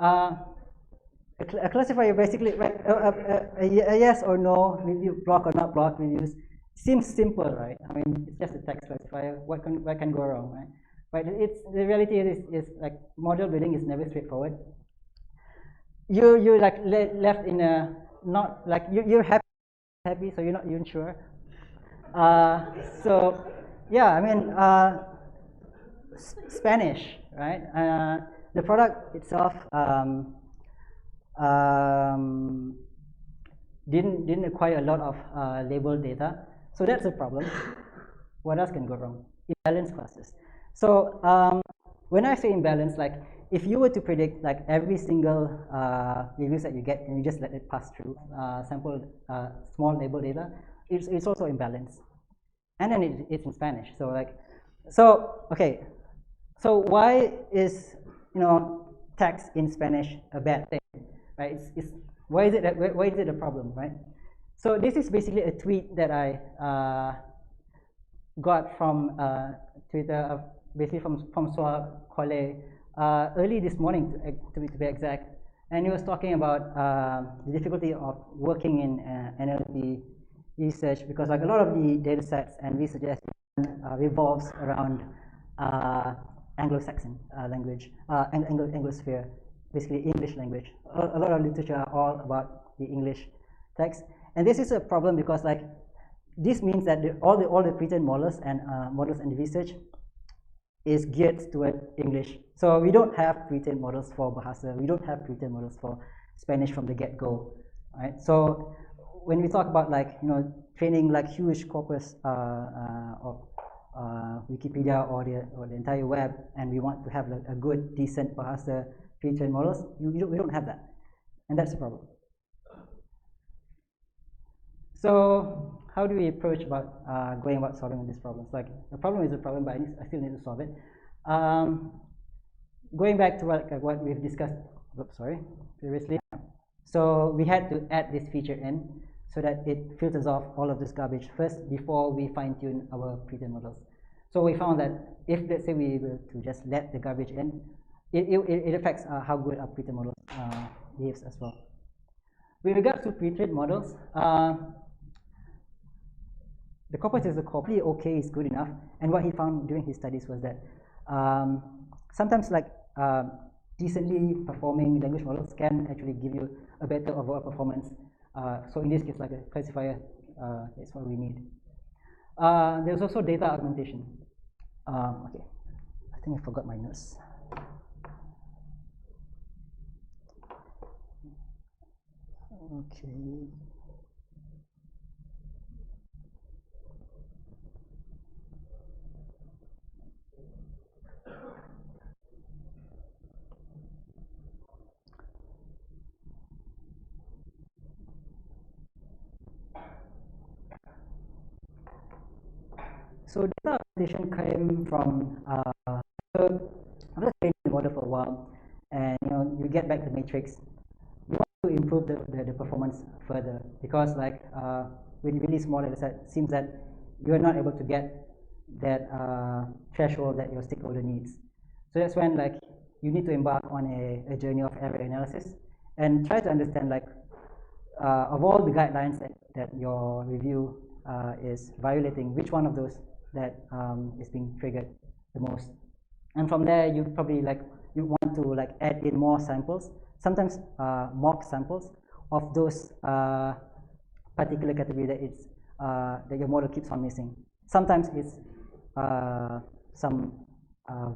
A classifier basically, right? A yes or no review, block or not block reviews, seems simple, right? I mean, it's just a text classifier. What can go wrong, right? But the reality is like model building is never straightforward. You're like left in a not like you're happy, so you're not even sure. So yeah, I mean Spanish, right? The product itself didn't acquire a lot of label data, so that's a problem. What else can go wrong? Imbalance classes. So when I say imbalance, like if you were to predict like every single reviews that you get and you just let it pass through sample small label data, it's also imbalanced, and then it's in Spanish. So okay, so why is text in Spanish a bad thing, right? Why is it a problem, right? So this is basically a tweet that I got from Twitter, basically from François Collet, early this morning, to be exact, and he was talking about the difficulty of working in NLP research, because like a lot of the data sets and research revolves around Anglo-Saxon language, Anglosphere, basically English language. A lot of literature are all about the English text, and this is a problem because like this means that all the pre-trained models and the research is geared toward English. So we don't have pre-trained models for Bahasa. We don't have pre-trained models for Spanish from the get-go, right? So when we talk about like training like huge corpus of Wikipedia or the entire web, and we want to have like a good decent Bahasa pre-trained models, we don't have that, and that's the problem. So how do we approach about going about solving these problems? Like the problem is a problem, but I still need to solve it. going back to what we've discussed, previously. So we had to add this feature in so that it filters off all of this garbage first before we fine-tune our pre-trained models. So we found that if, let's say, we were to just let the garbage in, it affects how good our pre-trained model behaves as well. With regards to pre-trained models, the corpus is probably okay, is good enough. And what he found during his studies was that sometimes decently performing language models can actually give you a better overall performance. So in this case, like a classifier, that's what we need. There's also data augmentation. Okay, I think I forgot my notes. Okay. So data augmentation came from I'm just training the model for a while, and you get back the matrix. You want to improve the performance further because with really small data set, it seems that you are not able to get that threshold that your stakeholder needs. So that's when you need to embark on a journey of error analysis and try to understand of all the guidelines that your review is violating, which one of those that is being triggered the most. And from there, you probably you want to add in more samples, sometimes mock samples of those particular category that your model keeps on missing. Sometimes it's some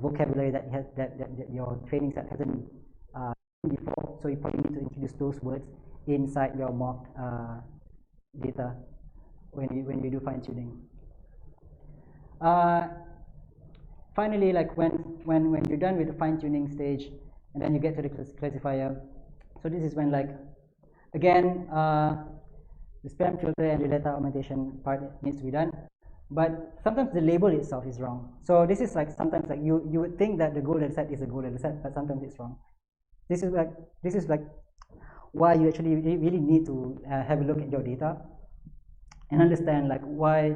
vocabulary that your training set hasn't before, so you probably need to introduce those words inside your mock data when you do fine tuning. Finally, when you're done with the fine tuning stage, and then you get to the classifier. So this is when again the spam filter and the data augmentation part needs to be done, but sometimes the label itself is wrong. So this is sometimes you would think that the goal data set is a goal data set, but sometimes it's wrong. This is why you actually really need to have a look at your data and understand why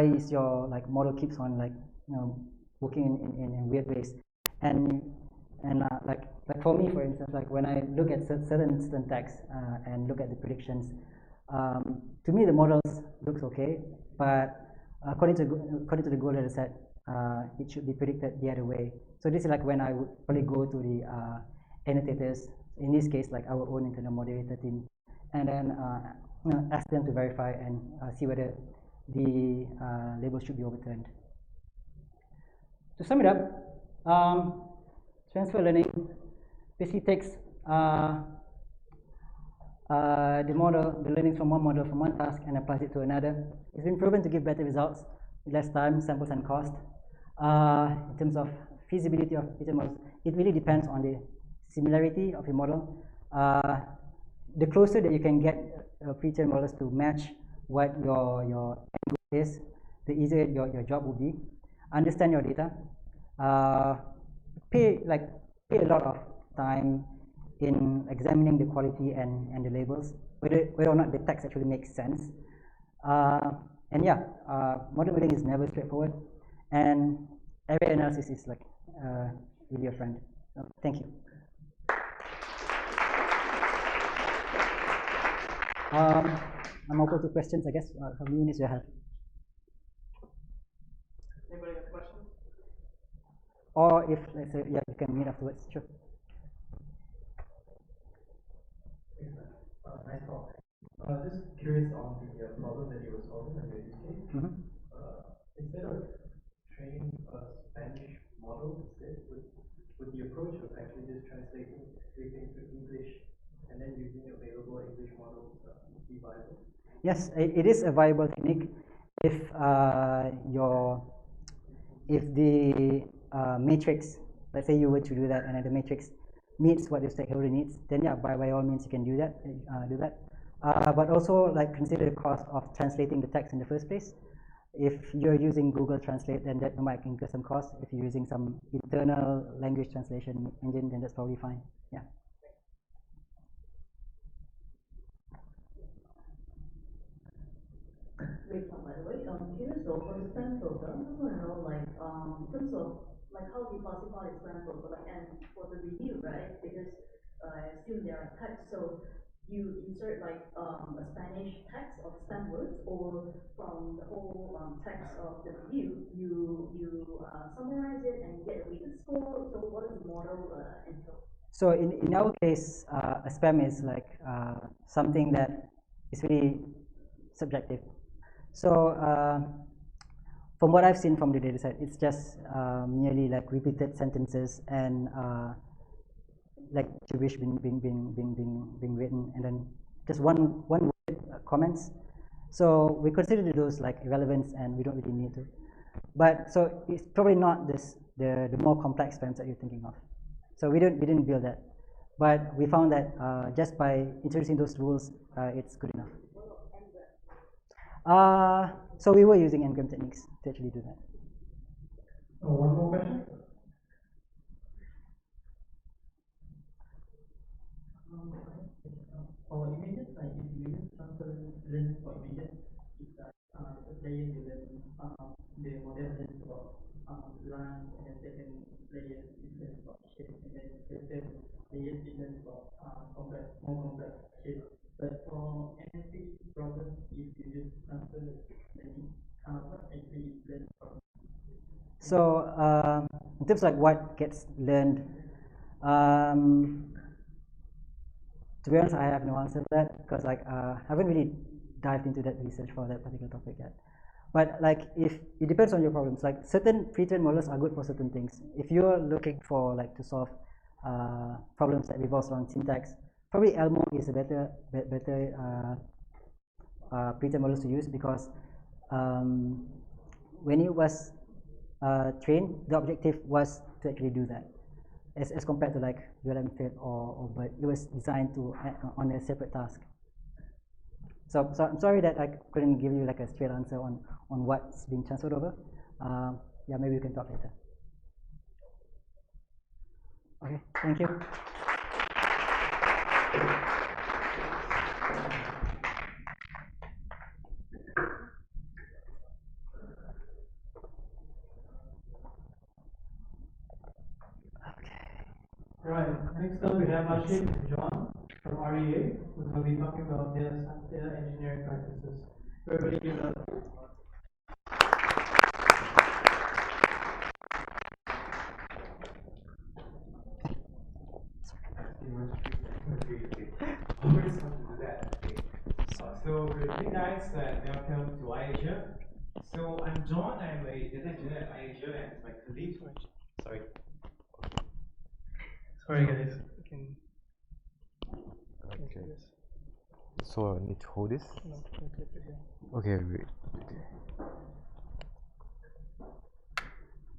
is your model keeps on working in weird ways, and for me, for instance, when I look at certain syntax and look at the predictions, to me the models looks okay, but according to the goal data set, it should be predicted the other way. So this is when I would probably go to the annotators, in this case our own internal moderator team, and then ask them to verify and see whether the label should be overturned. To sum it up, transfer learning basically takes the learnings from one model, from one task, and applies it to another. It's been proven to give better results with less time, samples, and cost. In terms of feasibility of feature models, it really depends on the similarity of your model. The closer that you can get feature models to match what your end goal is, the easier your job will be. Understand your data. Pay a lot of time in examining the quality and the labels, whether or not the text actually makes sense. And yeah, model building is never straightforward, and error analysis is really a friend. So, thank you. I'm open to questions, I guess. How many minutes do you have? Anybody have questions? Or if, let's say, yeah, you can meet afterwards. Sure. Nice talk. Just curious on the problem that you were solving on your use case. Instead of training a Spanish model, would the approach of actually just translating everything to English and then using available English models be viable? Yes, it is a viable technique if the matrix, let's say you were to do that, and the matrix meets what the stakeholder needs, then yeah, by all means you can do that. But also consider the cost of translating the text in the first place. If you're using Google Translate, then that might incur some cost. If you're using some internal language translation engine, then that's probably fine. Yeah. Great talk, by the way. I'm curious though, for the spam filter, I just want to know, like, in terms of, like, how do you classify the spam filter, like, and for the review, right? Because I assume there are text, so you insert, like, a Spanish text of spam words, or from the whole text of the review, you summarize it and you get a weighted score. So what does the model entail? So in our case, a spam is like something that is really subjective. So from what I've seen from the dataset, it's just merely like repeated sentences and like gibberish being written, and then just one word comments. So we consider those like irrelevant, and we don't really need to. But so it's probably not the more complex spams that you're thinking of. So we didn't build that, but we found that just by introducing those rules, it's good enough. So we were using n-gram techniques to actually do that. Oh, one more question? For images, like if you use transference for images, it's like the player you learn the model learns about line, and then second layer it learns about shape, and then the third layer it learns about more complex shape. But for NLP problems, if you use transfer learning, what actually it learns from? So in terms of like what gets learned, to be honest, I have no answer for that, because like I haven't really dived into that research for that particular topic yet. But like if it depends on your problems, like certain pre-trained models are good for certain things. If you're looking for like to solve problems that revolves around syntax, probably Elmo is a better pre-trained models to use, because when it was trained, the objective was to actually do that, as compared to like ULM-Fit or but it was designed to on a separate task. So I'm sorry that I couldn't give you like a straight answer on what's being transferred over. Yeah, maybe we can talk later. Okay, thank you. Right, next up we have Ashik John from REA, who's going to be talking about data engineering practices. Everybody give it up. So good evening guys, and welcome to iAsia. So I'm John, I'm a data engineer at iAsia, and my colleague, Sorry guys. Okay. So I need to hold this? Okay, wait.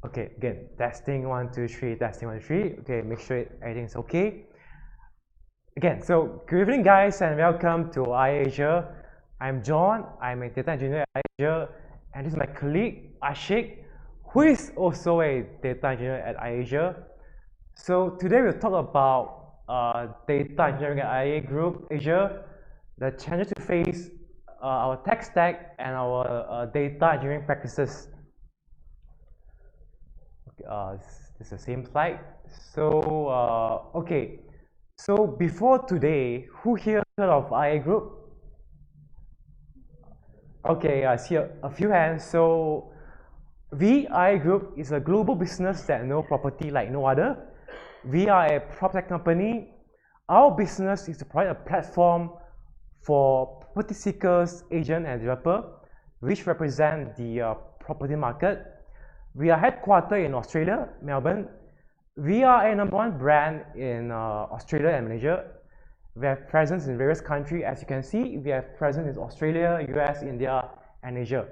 Okay, again, testing 1, 2, 3, testing 1, 2, 3. Okay, make sure everything's okay. Again, so good evening guys, and welcome to iAsia. I'm John, I'm a data engineer at iAsia, and this is my colleague Ashik, who is also a data engineer at iAsia. So today we'll talk about data engineering at IA Group Asia, the challenges to face, our tech stack, and our data engineering practices. Okay, this is the same slide. So okay, so before today, who here heard of IA Group? Okay, I see a few hands. So IA Group is a global business that knows property like no other. We are a PropTech company. Our business is to provide a platform for property seekers, agents, and developers, which represent the property market. We are headquartered in Australia, Melbourne. We are a #1 brand in Australia and Malaysia. We have presence in various countries. As you can see, we have presence in Australia, US, India, and Asia.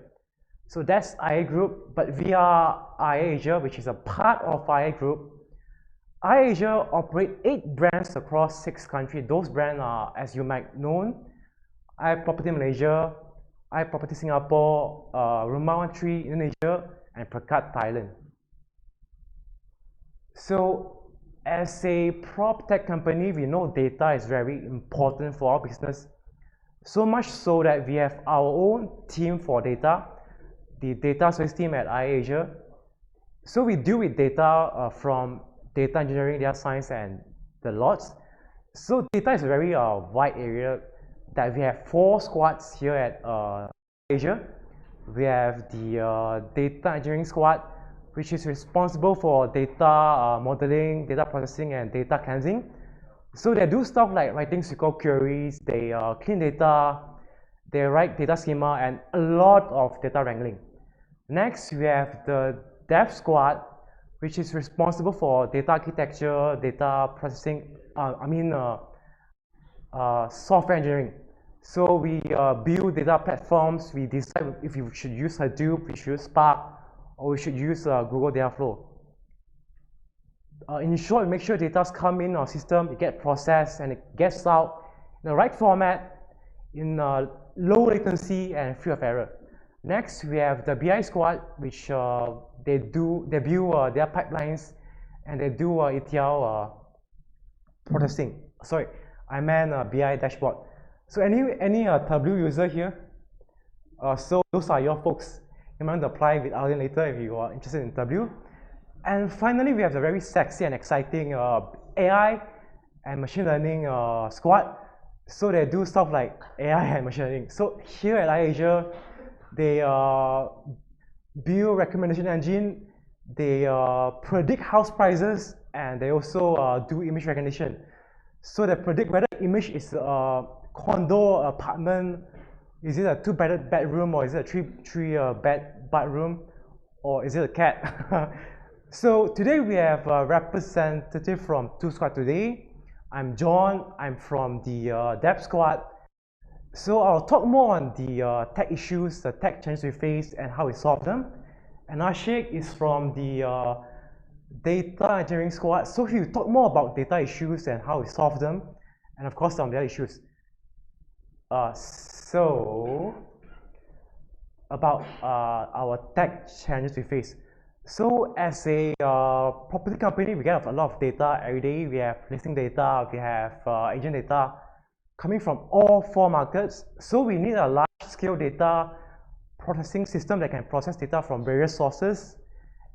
So that's IA Group, but we are IA Asia, which is a part of IA Group. iAsia operate 8 brands across 6 countries. Those brands are, as you might know, iProperty Malaysia, iProperty Singapore, Rumah 3 Indonesia, and Prakat Thailand. So as a prop tech company, we know data is very important for our business. So much so that we have our own team for data, the data science team at iAsia. So we deal with data from data engineering, data science, and the lots. So data is a very wide area that we have 4 squads here at Asia. We have the data engineering squad, which is responsible for data modeling, data processing, and data cleansing. So they do stuff like writing SQL queries, they clean data, they write data schema, and a lot of data wrangling. Next, we have the dev squad, which is responsible for data architecture, data processing, software engineering. So we build data platforms, we decide if we should use Hadoop, we should use Spark, or we should use Google Dataflow. In short, we make sure data come in our system, it gets processed, and it gets out in the right format, in low latency and free of error. Next, we have the BI squad, which they build their pipelines, and they do ETL processing. Sorry, I meant BI dashboard. So any Tableau user here? So those are your folks. You might apply with Arlen later if you are interested in Tableau. And finally, we have the very sexy and exciting AI and machine learning squad. So they do stuff like AI and machine learning. So here at iAsia, they build recommendation engine, they predict house prices, and they also do image recognition. So they predict whether image is a condo, apartment, is it a 2-bedded bedroom, or is it a 3-bed bedroom, or is it a cat? So today we have a representative from 2 squad today. I'm John, I'm from the dev squad. So I'll talk more on the tech issues, the tech challenges we face, and how we solve them. And Ashik is from the data engineering squad. So he'll talk more about data issues and how we solve them, and of course some of the other issues. So about our tech challenges we face. So as a property company, we get a lot of data every day. We have listing data, we have agent data coming from all 4 markets. So we need a large-scale data processing system that can process data from various sources.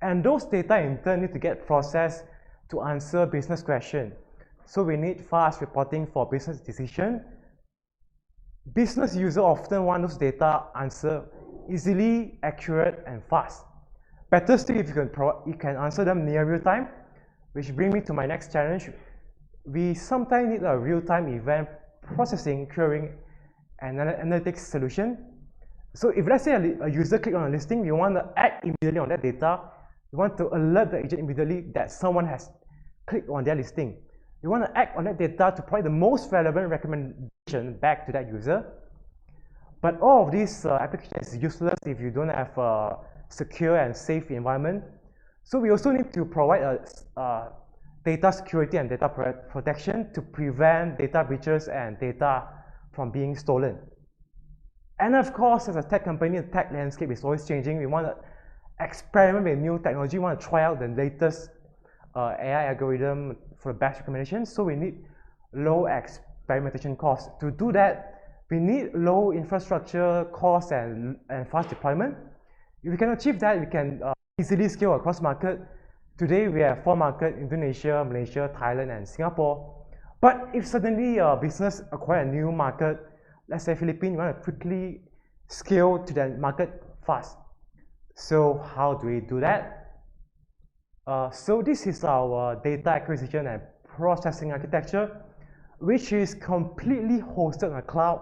And those data in turn need to get processed to answer business questions. So we need fast reporting for business decision. Business users often want those data answered easily, accurate, and fast. Better still if you can answer them near real time, which brings me to my next challenge. We sometimes need a real-time event processing, querying, and analytics solution. So if let's say a user clicks on a listing, we want to act immediately on that data. We want to alert the agent immediately that someone has clicked on their listing. We want to act on that data to provide the most relevant recommendation back to that user. But all of these applications is useless if you don't have a secure and safe environment. So we also need to provide a data security and data protection to prevent data breaches and data from being stolen. And of course, as a tech company, the tech landscape is always changing. We want to experiment with new technology. We want to try out the latest AI algorithm for the best recommendations. So we need low experimentation costs. To do that, we need low infrastructure costs and fast deployment. If we can achieve that, we can easily scale across market. Today, we have 4 markets: Indonesia, Malaysia, Thailand, and Singapore. But if suddenly a business acquire a new market, let's say Philippines, you want to quickly scale to that market fast. So how do we do that? So this is our data acquisition and processing architecture, which is completely hosted on the cloud.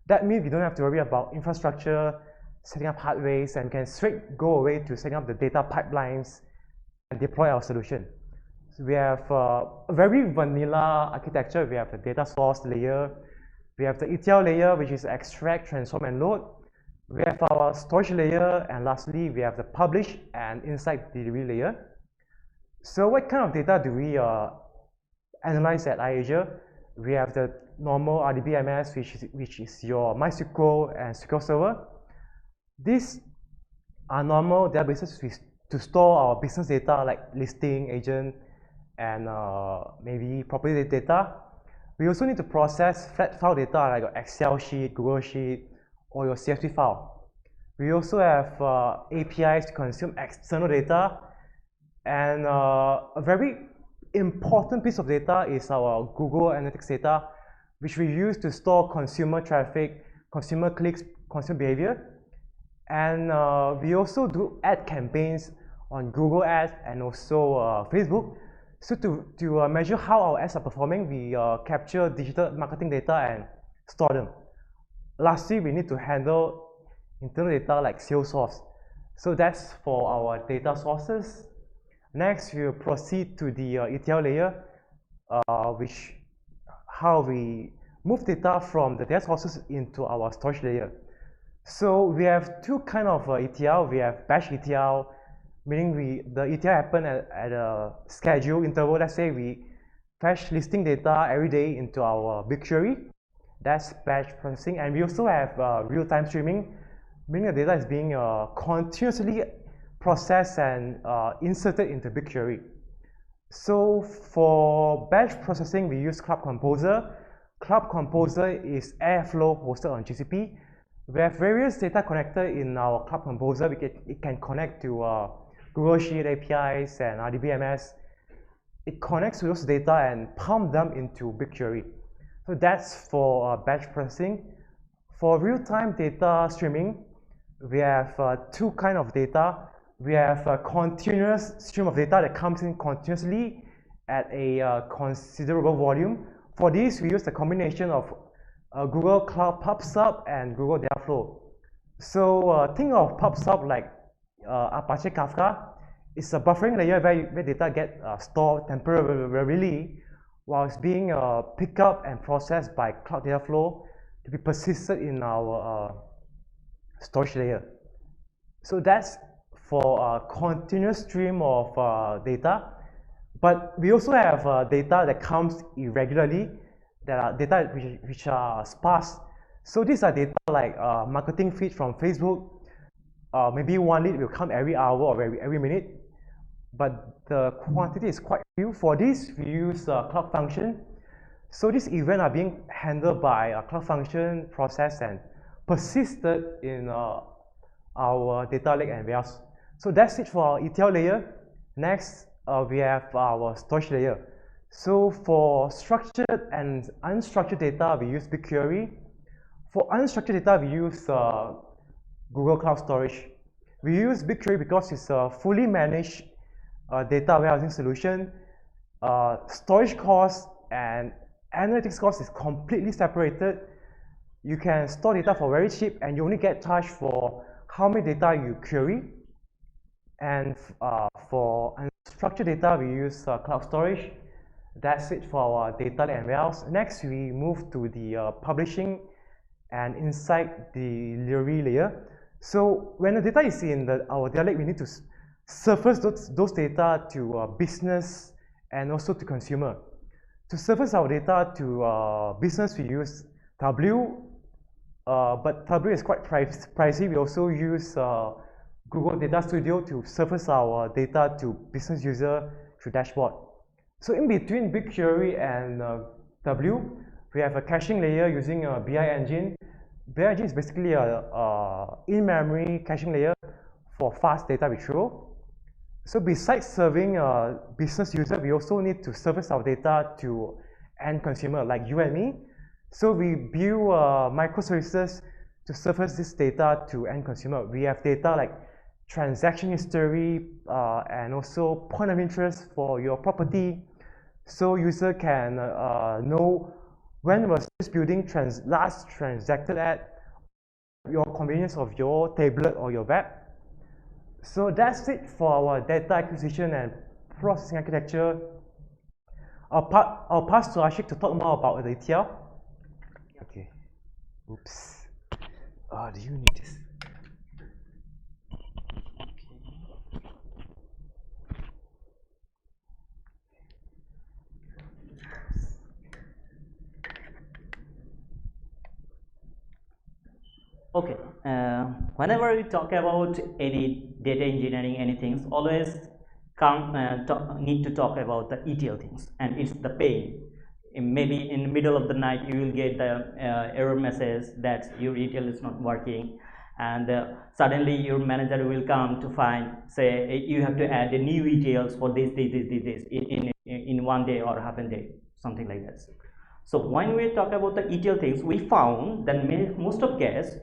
That means we don't have to worry about infrastructure, setting up hardwares, and can straight go away to setting up the data pipelines and deploy our solution. So we have a very vanilla architecture. We have the data source layer. We have the ETL layer, which is extract, transform, and load. We have our storage layer, and lastly, we have the publish and insight delivery layer. So what kind of data do we analyze at iAsia? We have the normal RDBMS, which is your MySQL and SQL Server. These are normal databases to store our business data like listing, agent, and maybe property data. We also need to process flat file data like your Excel sheet, Google Sheet, or your CSV file. We also have APIs to consume external data, and a very important piece of data is our Google Analytics data, which we use to store consumer traffic, consumer clicks, consumer behavior. And we also do ad campaigns on Google Ads and also Facebook. So to measure how our ads are performing, we capture digital marketing data and store them. Lastly, we need to handle internal data like Salesforce. So that's for our data sources. Next, we'll proceed to the ETL layer, how we move data from the data sources into our storage layer. So we have two kind of ETL. We have batch ETL, meaning the ETL happen at a scheduled interval. Let's say we fetch listing data every day into our BigQuery. That's batch processing. And we also have real-time streaming, meaning the data is being continuously processed and inserted into BigQuery. So for batch processing, we use Cloud Composer. Cloud Composer is Airflow hosted on GCP. We have various data connector in our Cloud Composer. It can connect to Google Sheet APIs and RDBMS. It connects to those data and pump them into BigQuery. So that's for batch processing. For real-time data streaming, we have two kind of data. We have a continuous stream of data that comes in continuously at a considerable volume. For this, we use the combination of Google Cloud PubSub and Google Dataflow. So think of PubSub like Apache Kafka. It's a buffering layer where data get stored temporarily while it's being picked up and processed by Cloud Dataflow to be persisted in our storage layer. So that's for a continuous stream of data. But we also have data that comes irregularly, that are data which are sparse. So these are data like marketing feed from Facebook. Maybe one lead will come every hour or every minute, but the quantity is quite few. For this, we use Cloud Function. So these events are being handled by a Cloud Function process and persisted in our data lake and warehouse. So that's it for our ETL layer. Next, we have our storage layer. So for structured and unstructured data, we use BigQuery. For unstructured data, we use Google Cloud Storage. We use BigQuery because it's a fully managed data warehousing solution. Storage cost and analytics cost is completely separated. You can store data for very cheap and you only get charged for how many data you query. And for unstructured data, we use cloud storage. That's it for our data and warehouse. Next, we move to the publishing and insight delivery layer. So when the data is in our data lake, we need to surface those data to business and also to consumer. To surface our data to business, we use W, but W is quite pricey. We also use Google Data Studio to surface our data to business user through dashboard. So in between BigQuery and W, we have a caching layer using a BI engine. BI engine is basically a in-memory caching layer for fast data retrieval. So besides serving a business user, we also need to surface our data to end consumer like you and me. So we build microservices to surface this data to end consumer. We have data like transaction history and also point of interest for your property. So user can know when was this building last transacted at, your convenience of your tablet or your web. So that's it for our data acquisition and processing architecture. I'll pass to Ashik to talk more about the ETL. Okay. Oops. Oh, do you need this? Okay, whenever we talk about any data engineering, anything, always need to talk about the ETL things, and it's the pain. Maybe in the middle of the night you will get the error message that your ETL is not working, and suddenly your manager will come to find, say, you have to add a new ETLs for this in 1 day or half a day, something like that. So when we talk about the ETL things, we found that most of case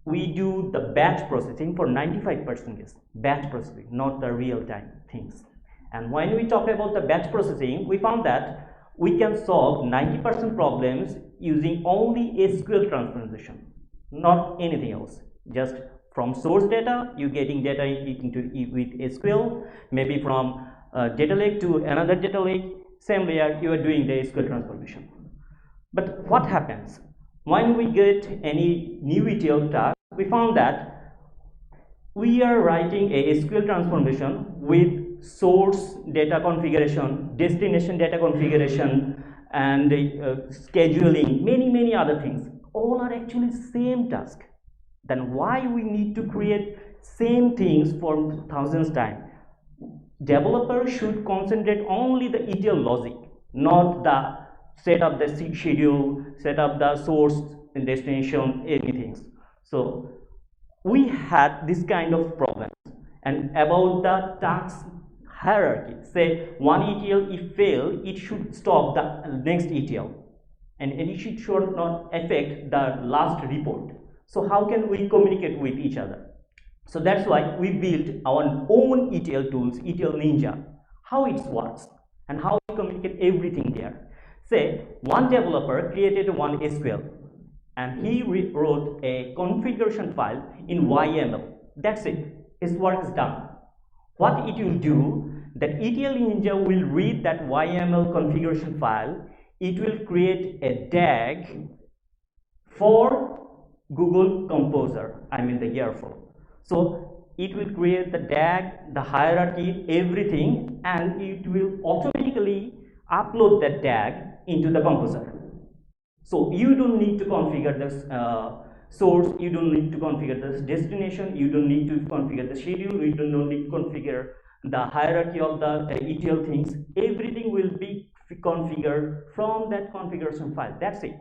we do the batch processing for 95% is batch processing, not the real-time things. And when we talk about the batch processing, we found that we can solve 90% problems using only SQL transformation, not anything else. Just from source data, you getting data with SQL, maybe from data lake to another data lake, same layer, you are doing the SQL transformation. But what happens when we get any new ETL task? We found that we are writing a SQL transformation with source data configuration, destination data configuration, and scheduling, many other things. All are actually same task. Then why we need to create same things for thousands times? Developers should concentrate only the ETL logic, not the set up the schedule, set up the source and destination, anything. So we had this kind of problems. And about the task hierarchy, say one ETL if fail, it should stop the next ETL, and it should not affect the last report. So how can we communicate with each other? So that's why we built our own ETL tools, ETL Ninja, how it works and how we communicate everything there. Say one developer created one SQL and he wrote a configuration file in YML. That's it. His work is done. What it will do, that ETL Ninja will read that YML configuration file. It will create a DAG for Google Composer, I mean the Airflow. So it will create the DAG, the hierarchy, everything, and it will automatically upload that DAG into the Composer. So you don't need to configure this source, you don't need to configure this destination, you don't need to configure the schedule, you don't need to configure the hierarchy of the ETL things. Everything will be configured from that configuration file. That's it.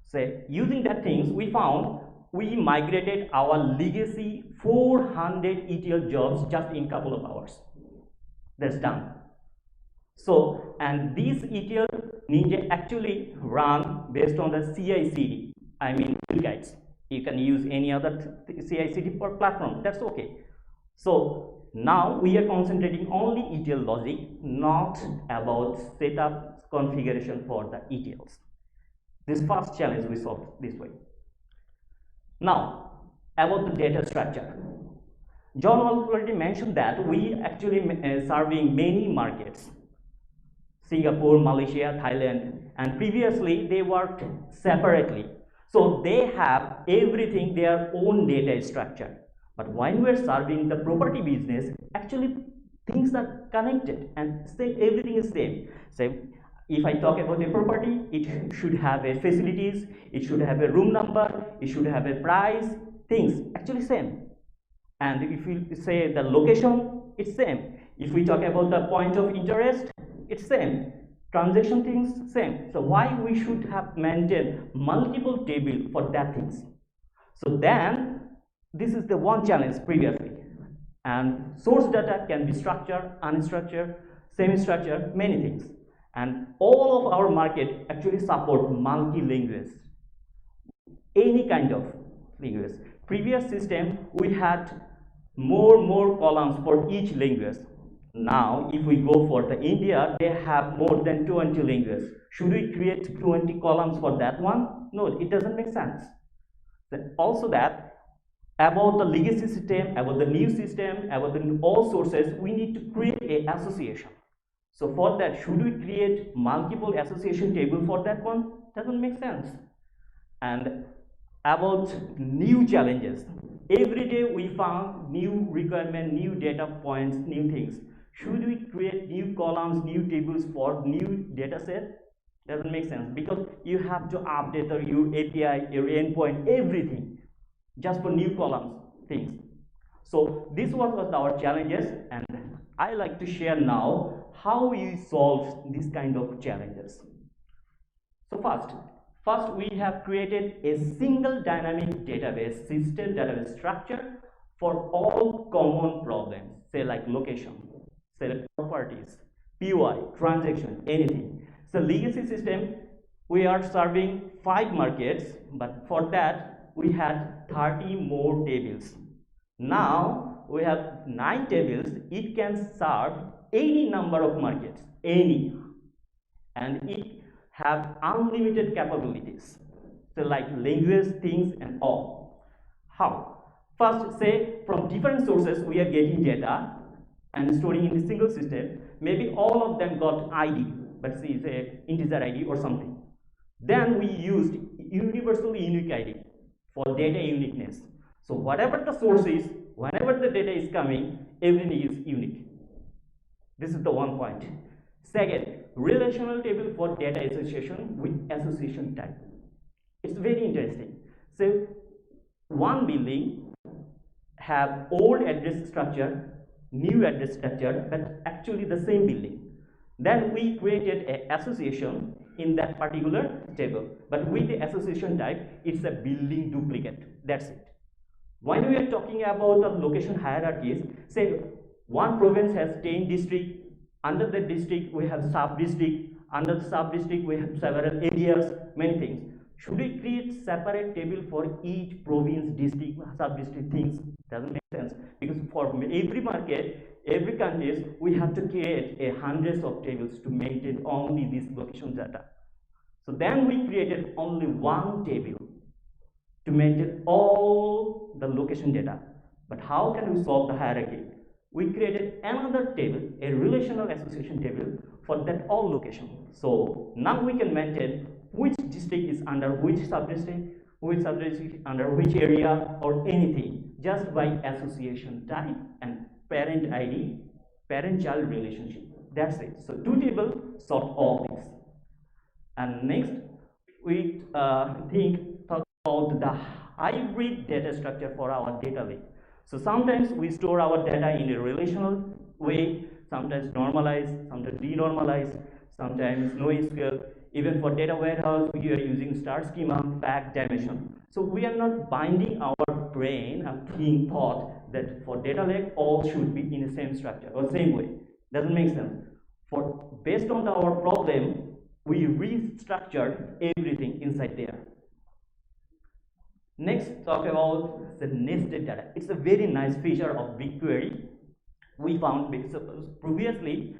So using that things, we found we migrated our legacy 400 ETL jobs just in couple of hours. That's done. So, and these ETL Ninja actually run based on the CI/CD. I mean, guides. You can use any other CI/CD platform. That's okay. So now we are concentrating only ETL logic, not about setup configuration for the ETLs. This first challenge we solved this way. Now about the data structure. John already mentioned that we actually serving many markets. Singapore, Malaysia, Thailand, and previously they worked separately. So they have everything their own data structure. But when we're serving the property business, actually things are connected and everything is same. So if I talk about a property, it should have a facilities, it should have a room number, it should have a price, things actually same. And if you say the location, it's same. If we talk about the point of interest, it's same. Transaction things, same. So why we should have maintained multiple tables for that things? So then this is the one challenge previously. And source data can be structured, unstructured, semi-structured, many things. And all of our market actually support multi-language, any kind of language. Previous system we had more columns for each language. Now if we go for the India, they have more than 20 languages. Should we create 20 columns for that one? No, it doesn't make sense. Also that about the legacy system, about the new system, about the all sources, we need to create an association. So for that, should we create multiple association table for that one? Doesn't make sense. And about new challenges, every day we found new requirement, new data points, new things. Should we create new columns, new tables for new data set? Doesn't make sense because you have to update your API, your endpoint, everything just for new columns things. So this was our challenges, and I like to share now how we solve these kind of challenges. So first we have created a single dynamic database system, database structure for all common problems, say like location, say like properties, POI, transaction, anything. So legacy system, we are serving 5 markets, but for that we had 30 more tables. Now we have 9 tables. It can serve any number of markets, any, and it have unlimited capabilities. So like language, things, and all. How? First, say from different sources we are getting data and storing in a single system. Maybe all of them got ID, but say integer ID or something. Then we used universally unique ID for data uniqueness. So whatever the source is, whenever the data is coming, everything is unique. This is the one point. Second, relational table for data association with association type. It's very interesting. So one building have old address structure, new address structure, but actually the same building. Then we created an association in that particular table, but with the association type, it's a building duplicate. That's it. When we are talking about the location hierarchies, say one province has 10 districts. Under the district we have sub-district, under the sub-district we have several areas, many things. Should we create separate table for each province, district, sub-district things? Doesn't make sense, because for every market, every countries, we have to create hundreds of tables to maintain only this location data. So then we created only one table to maintain all the location data. But how can we solve the hierarchy? We created another table, a relational association table for that all location. So now we can maintain which district is under which sub-district under which area or anything, just by association type and parent ID, parent-child relationship. That's it. So 2 tables sort all this. And next, we talk about the hybrid data structure for our data lake. So sometimes we store our data in a relational way, sometimes normalized, sometimes denormalized, sometimes NoSQL. Even for data warehouse, we are using star schema, fact, dimension. So we are not binding our brain and thought that for data lake all should be in the same structure or same way. Doesn't make sense. Based on our problem, we restructured everything inside there. Next, talk about the nested data. It's a very nice feature of BigQuery. We found previously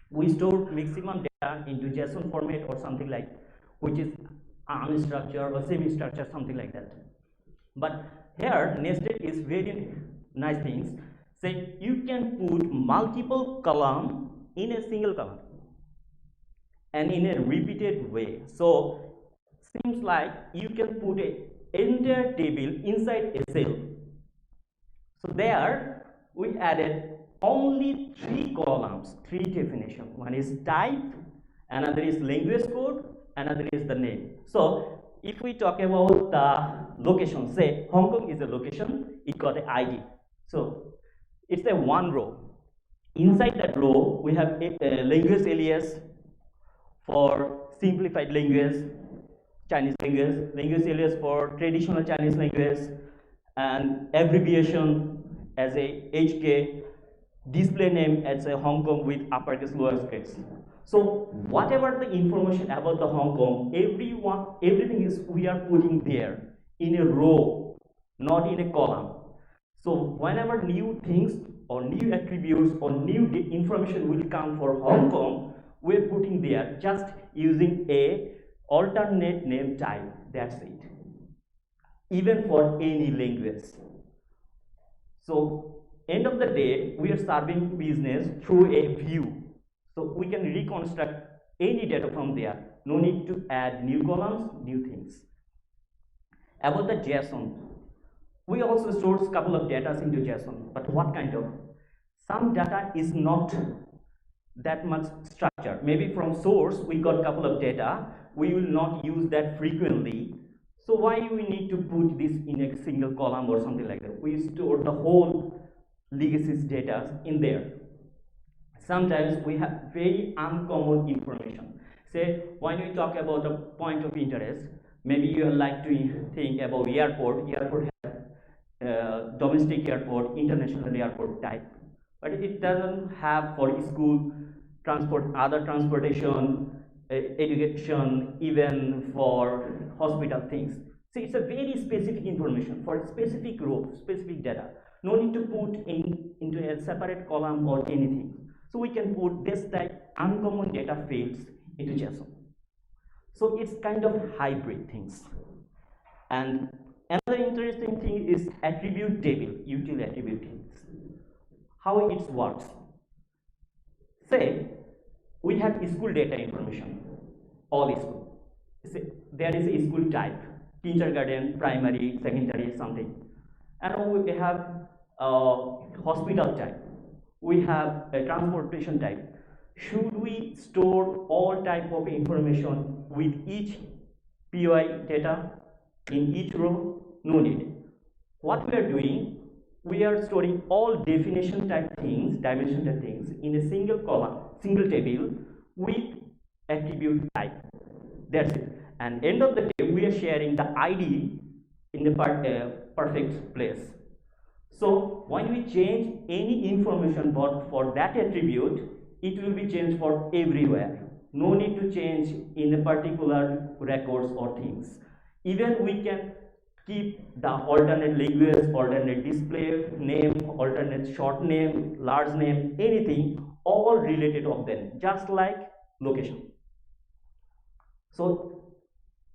we stored maximum data into JSON format or something like, which is unstructured or semi-structured, something like that. But here, nested is very nice things. Say you can put multiple columns in a single column and in a repeated way. So seems like you can put an entire table inside a cell. So there we added only 3 columns, 3 definitions. One is type, another is language code, another is the name. So if we talk about the location, say Hong Kong is a location, it got an ID. So it's a one row. Inside that row we have a language alias for simplified language, Chinese language alias for traditional Chinese language, and abbreviation as a HK, display name as a Hong Kong with uppercase, lowercase. So whatever the information about the Hong Kong, everything is we are putting there in a row, not in a column. So whenever new things or new attributes or new information will come for Hong Kong, we're putting there just using a alternate name type. That's it. Even for any language. So end of the day, we are serving business through a view. So we can reconstruct any data from there. No need to add new columns, new things. About the JSON, we also store a couple of data into JSON. But what kind of? Some data is not that much structure. Maybe from source we got a couple of data, we will not use that frequently. So why we need to put this in a single column or something like that? We store the whole legacy data in there. Sometimes we have very uncommon information. Say when we talk about a point of interest, maybe you like to think about airport. Airport has domestic airport, international airport type, but it doesn't have for school transport, other transportation, education, even for hospital things. So it's a very specific information for a specific row, specific data. No need to put into a separate column or anything. So we can put this type uncommon data fields into JSON. So it's kind of hybrid things. And another interesting thing is attribute table, util attribute tables. How it works. Say we have school data information, all school. Say there is a school type, kindergarten, primary, secondary, something. And we have hospital type. We have a transportation type. Should we store all type of information with each POI data in each row? No need. What we are doing, we are storing all definition type things, dimension type things in a single column, single table with attribute type. That's it. And end of the day, we are sharing the ID in the perfect place. So when we change any information for that attribute, it will be changed for everywhere. No need to change in a particular records or things. Even we can keep the alternate language, alternate display name, alternate short name, large name, anything, all related of them, just like location. So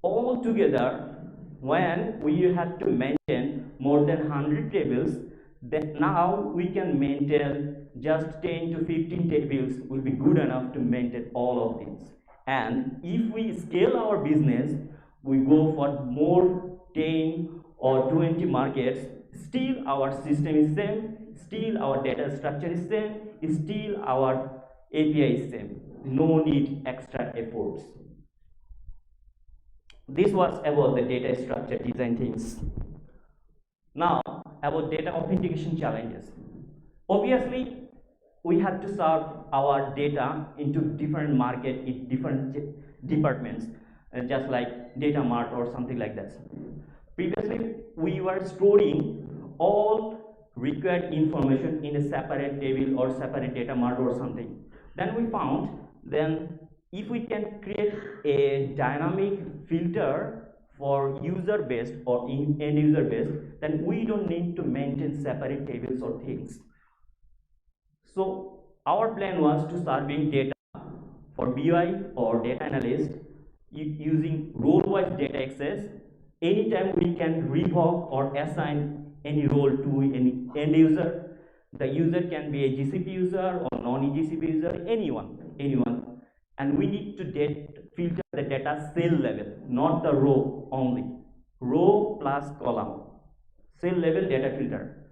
all together, when we have to maintain more than 100 tables, then now we can maintain just 10 to 15 tables will be good enough to maintain all of these. And if we scale our business, we go for more 10 or 20 markets, still our system is same, still our data structure is same, still our API is same. No need extra efforts. This was about the data structure design things. Now, about data authentication challenges. Obviously, we have to serve our data into different market in different departments, just like data mart or something like that. Previously, we were storing all required information in a separate table or separate data mart or something. Then we found, if we can create a dynamic filter for user based or end user based, then we don't need to maintain separate tables or things. So our plan was to serving data for BI or data analyst using role-wise data access. Anytime we can revoke or assign any role to any end user. The user can be a GCP user or non-GCP user, anyone. And we need to filter the data cell level, not the row only. Row plus column, cell level data filter.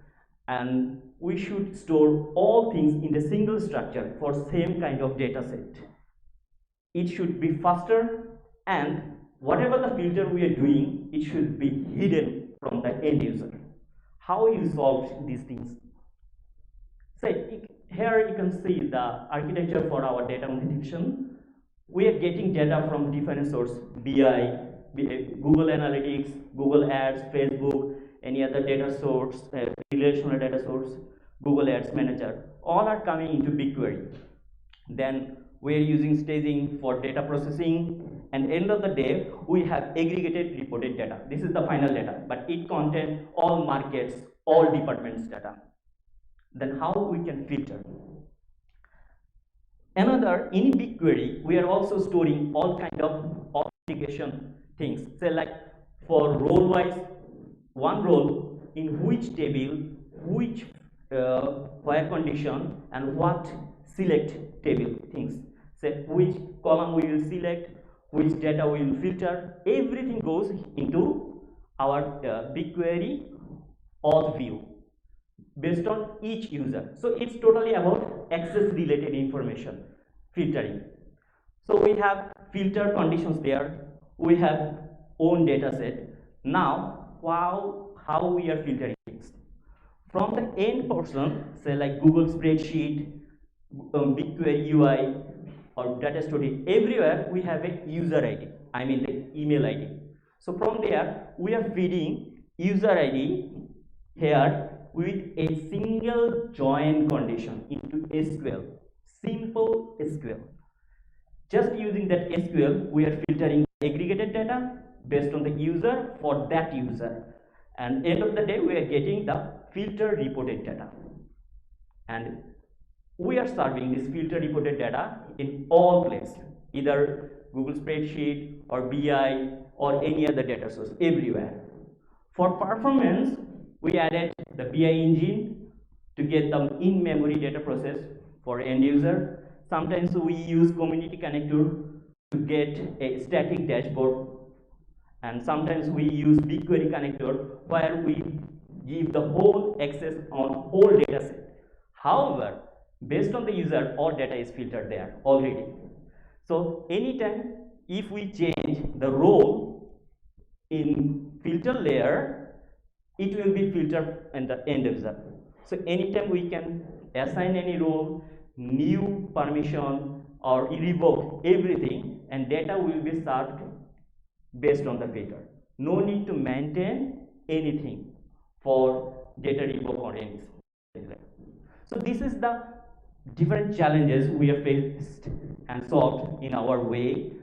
And we should store all things in a single structure for same kind of data set. It should be faster, and whatever the filter we are doing, it should be hidden from the end user. How you solve these things? Say, here you can see the architecture for our data authentication. We are getting data from different sources, BI, Google Analytics, Google Ads, Facebook, any other data source, relational data source, Google Ads Manager, all are coming into BigQuery. Then we are using staging for data processing, and end of the day, we have aggregated reported data. This is the final data, but it contains all markets, all departments data. Then how we can filter? Another, in BigQuery, we are also storing all kind of authentication things. Say like for role-wise, one role in which table, which where condition, and what select table things. Say which column we will select, which data we will filter. Everything goes into our BigQuery auth view based on each user. So it's totally about access related information. filtering. So we have filter conditions there. We have own data set. Now, how we are filtering things. From the end person, say like Google spreadsheet, BigQuery UI, or data story, everywhere we have a user ID, I mean the email ID. So from there, we are feeding user ID here with a single join condition into SQL, simple SQL. Just using that SQL, we are filtering aggregated data based on the user for that user. And end of the day, we are getting the filter reported data. And we are serving this filter reported data in all places, either Google spreadsheet or BI or any other data source, everywhere. For performance, we added the BI engine to get the in-memory data process for end user. Sometimes we use community connector to get a static dashboard, and sometimes we use BigQuery connector where we give the whole access on whole data set. However, based on the user, all data is filtered there already. So anytime if we change the role in filter layer, it will be filtered in the end user. So anytime we can assign any role, new permission, or revoke everything, and data will be served based on the filter. No need to maintain anything for data revoke or anything. So this is the different challenges we have faced and solved in our way.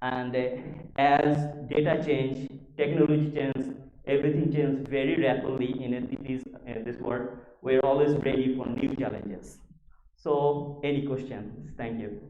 And as data change, technology change, everything changes very rapidly in this world. We're always ready for new challenges. So any questions? Thank you.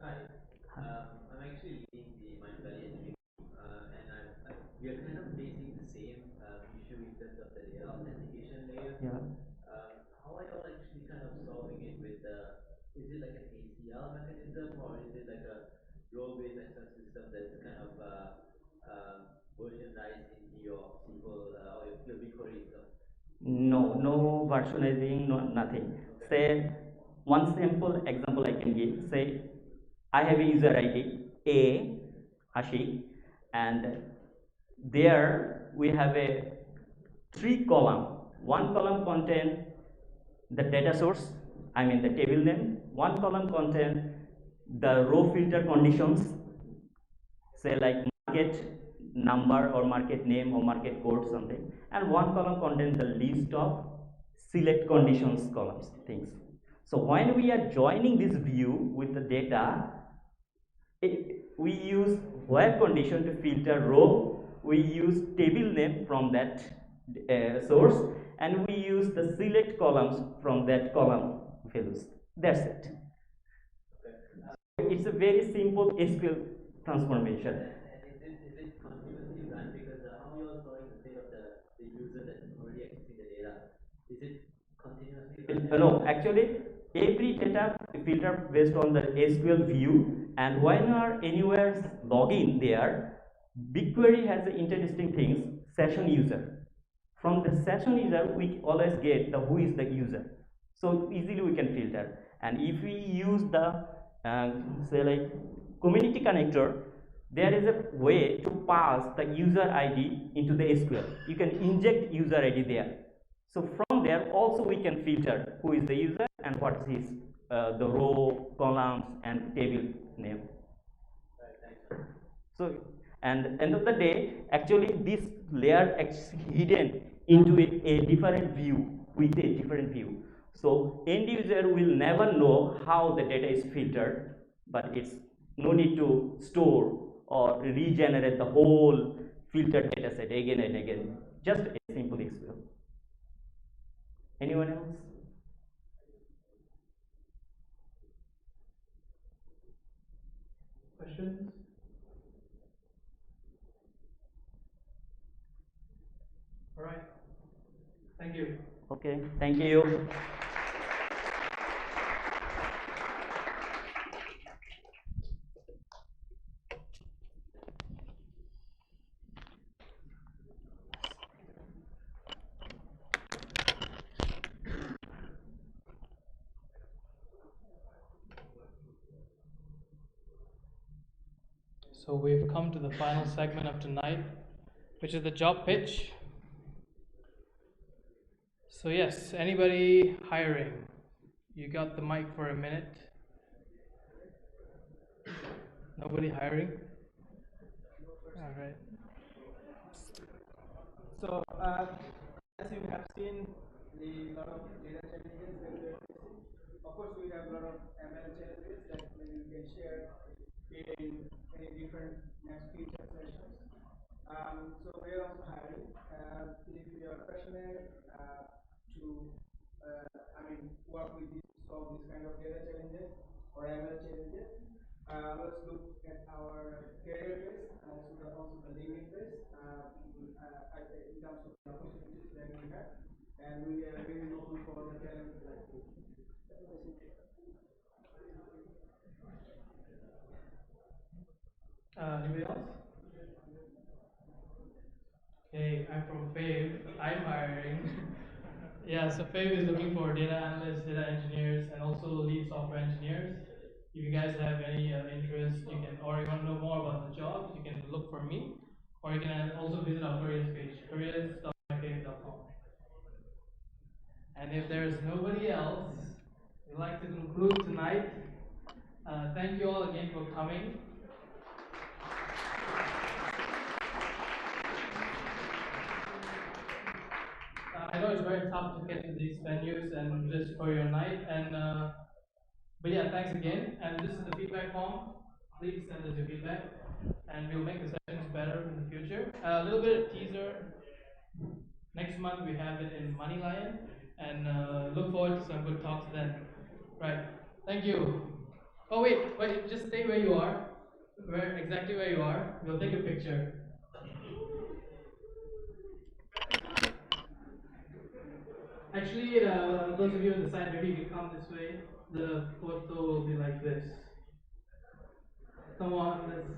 Hi, I'm actually leading the MySQL engineering team, and we are kind of facing the same issue in terms of the data authentication layer. Yeah. How are you all actually kind of solving it with is it like an ACL mechanism, or is it like a role-based access system that's kind of versionized into your SQL or your BigQuery itself? No versionizing, no nothing. Say one simple example I can give. Say I have a user ID A Ashik, and there we have a 3 column. One column contain the data source, I mean the table name. One column contain the row filter conditions, say like market number or market name or market code something, and one column contains the list of select conditions columns things. So when we are joining this view with the data, we use where condition to filter row, we use table name from that source, and we use the select columns from that column values. That's it. It's a very simple SQL transformation. Is it continuously run? Because how you are storing the state of the user that's already accessing the data? Is it continuously run? No, actually every data filter based on the SQL view, and when you are anywhere login there, BigQuery has the interesting things, session user. From the session user, we always get the who is the user. So easily we can filter. And if we use the say like community connector, there is a way to pass the user ID into the SQL. You can inject user ID there. So from there also we can filter who is the user and what is his the row, columns, and table name. So and end of the day, actually this layer is hidden into a different view with a different view. So end user will never know how the data is filtered, but it's no need to store or regenerate the whole filtered data set again and again. Just a simple SQL. Anyone else? Questions? All right. Thank you. Okay, thank you. So we've come to the final segment of tonight, which is the job pitch. So yes, anybody hiring? You got the mic for a minute. Nobody hiring? All right. So, as you have seen, the lot of data challenges that we are facing. Of course, we have a lot of ML challenges that maybe we can share in any different next feature sessions. So we are also hiring. If you are passionate to, work with this, solve this kind of data challenges or ML challenges, let's look at our career base, also the LinkedIn base, in terms of the opportunities that we have, and we are really looking for the talent like you. Anybody else? Hey, I'm from Fave. I'm hiring. Yeah, so Fave is looking for data analysts, data engineers, and also lead software engineers. If you guys have any interest, you can, or you want to know more about the jobs, you can look for me, or you can also visit our careers page, careers.fave.com. And if there's nobody else, we'd like to conclude tonight. Thank you all again for coming. I know it's very tough to get to these venues and just for your night, and but yeah, thanks again. And this is the feedback form. Please send us your feedback, and we'll make the sessions better in the future. A little bit of teaser. Next month we have it in Money Lion, and look forward to some good talks then. Right. Thank you. Oh wait, just stay where you are. Exactly where you are. We'll take a picture. Actually, those of you on the side, maybe you can come this way. The photo will be like this. Come on, let's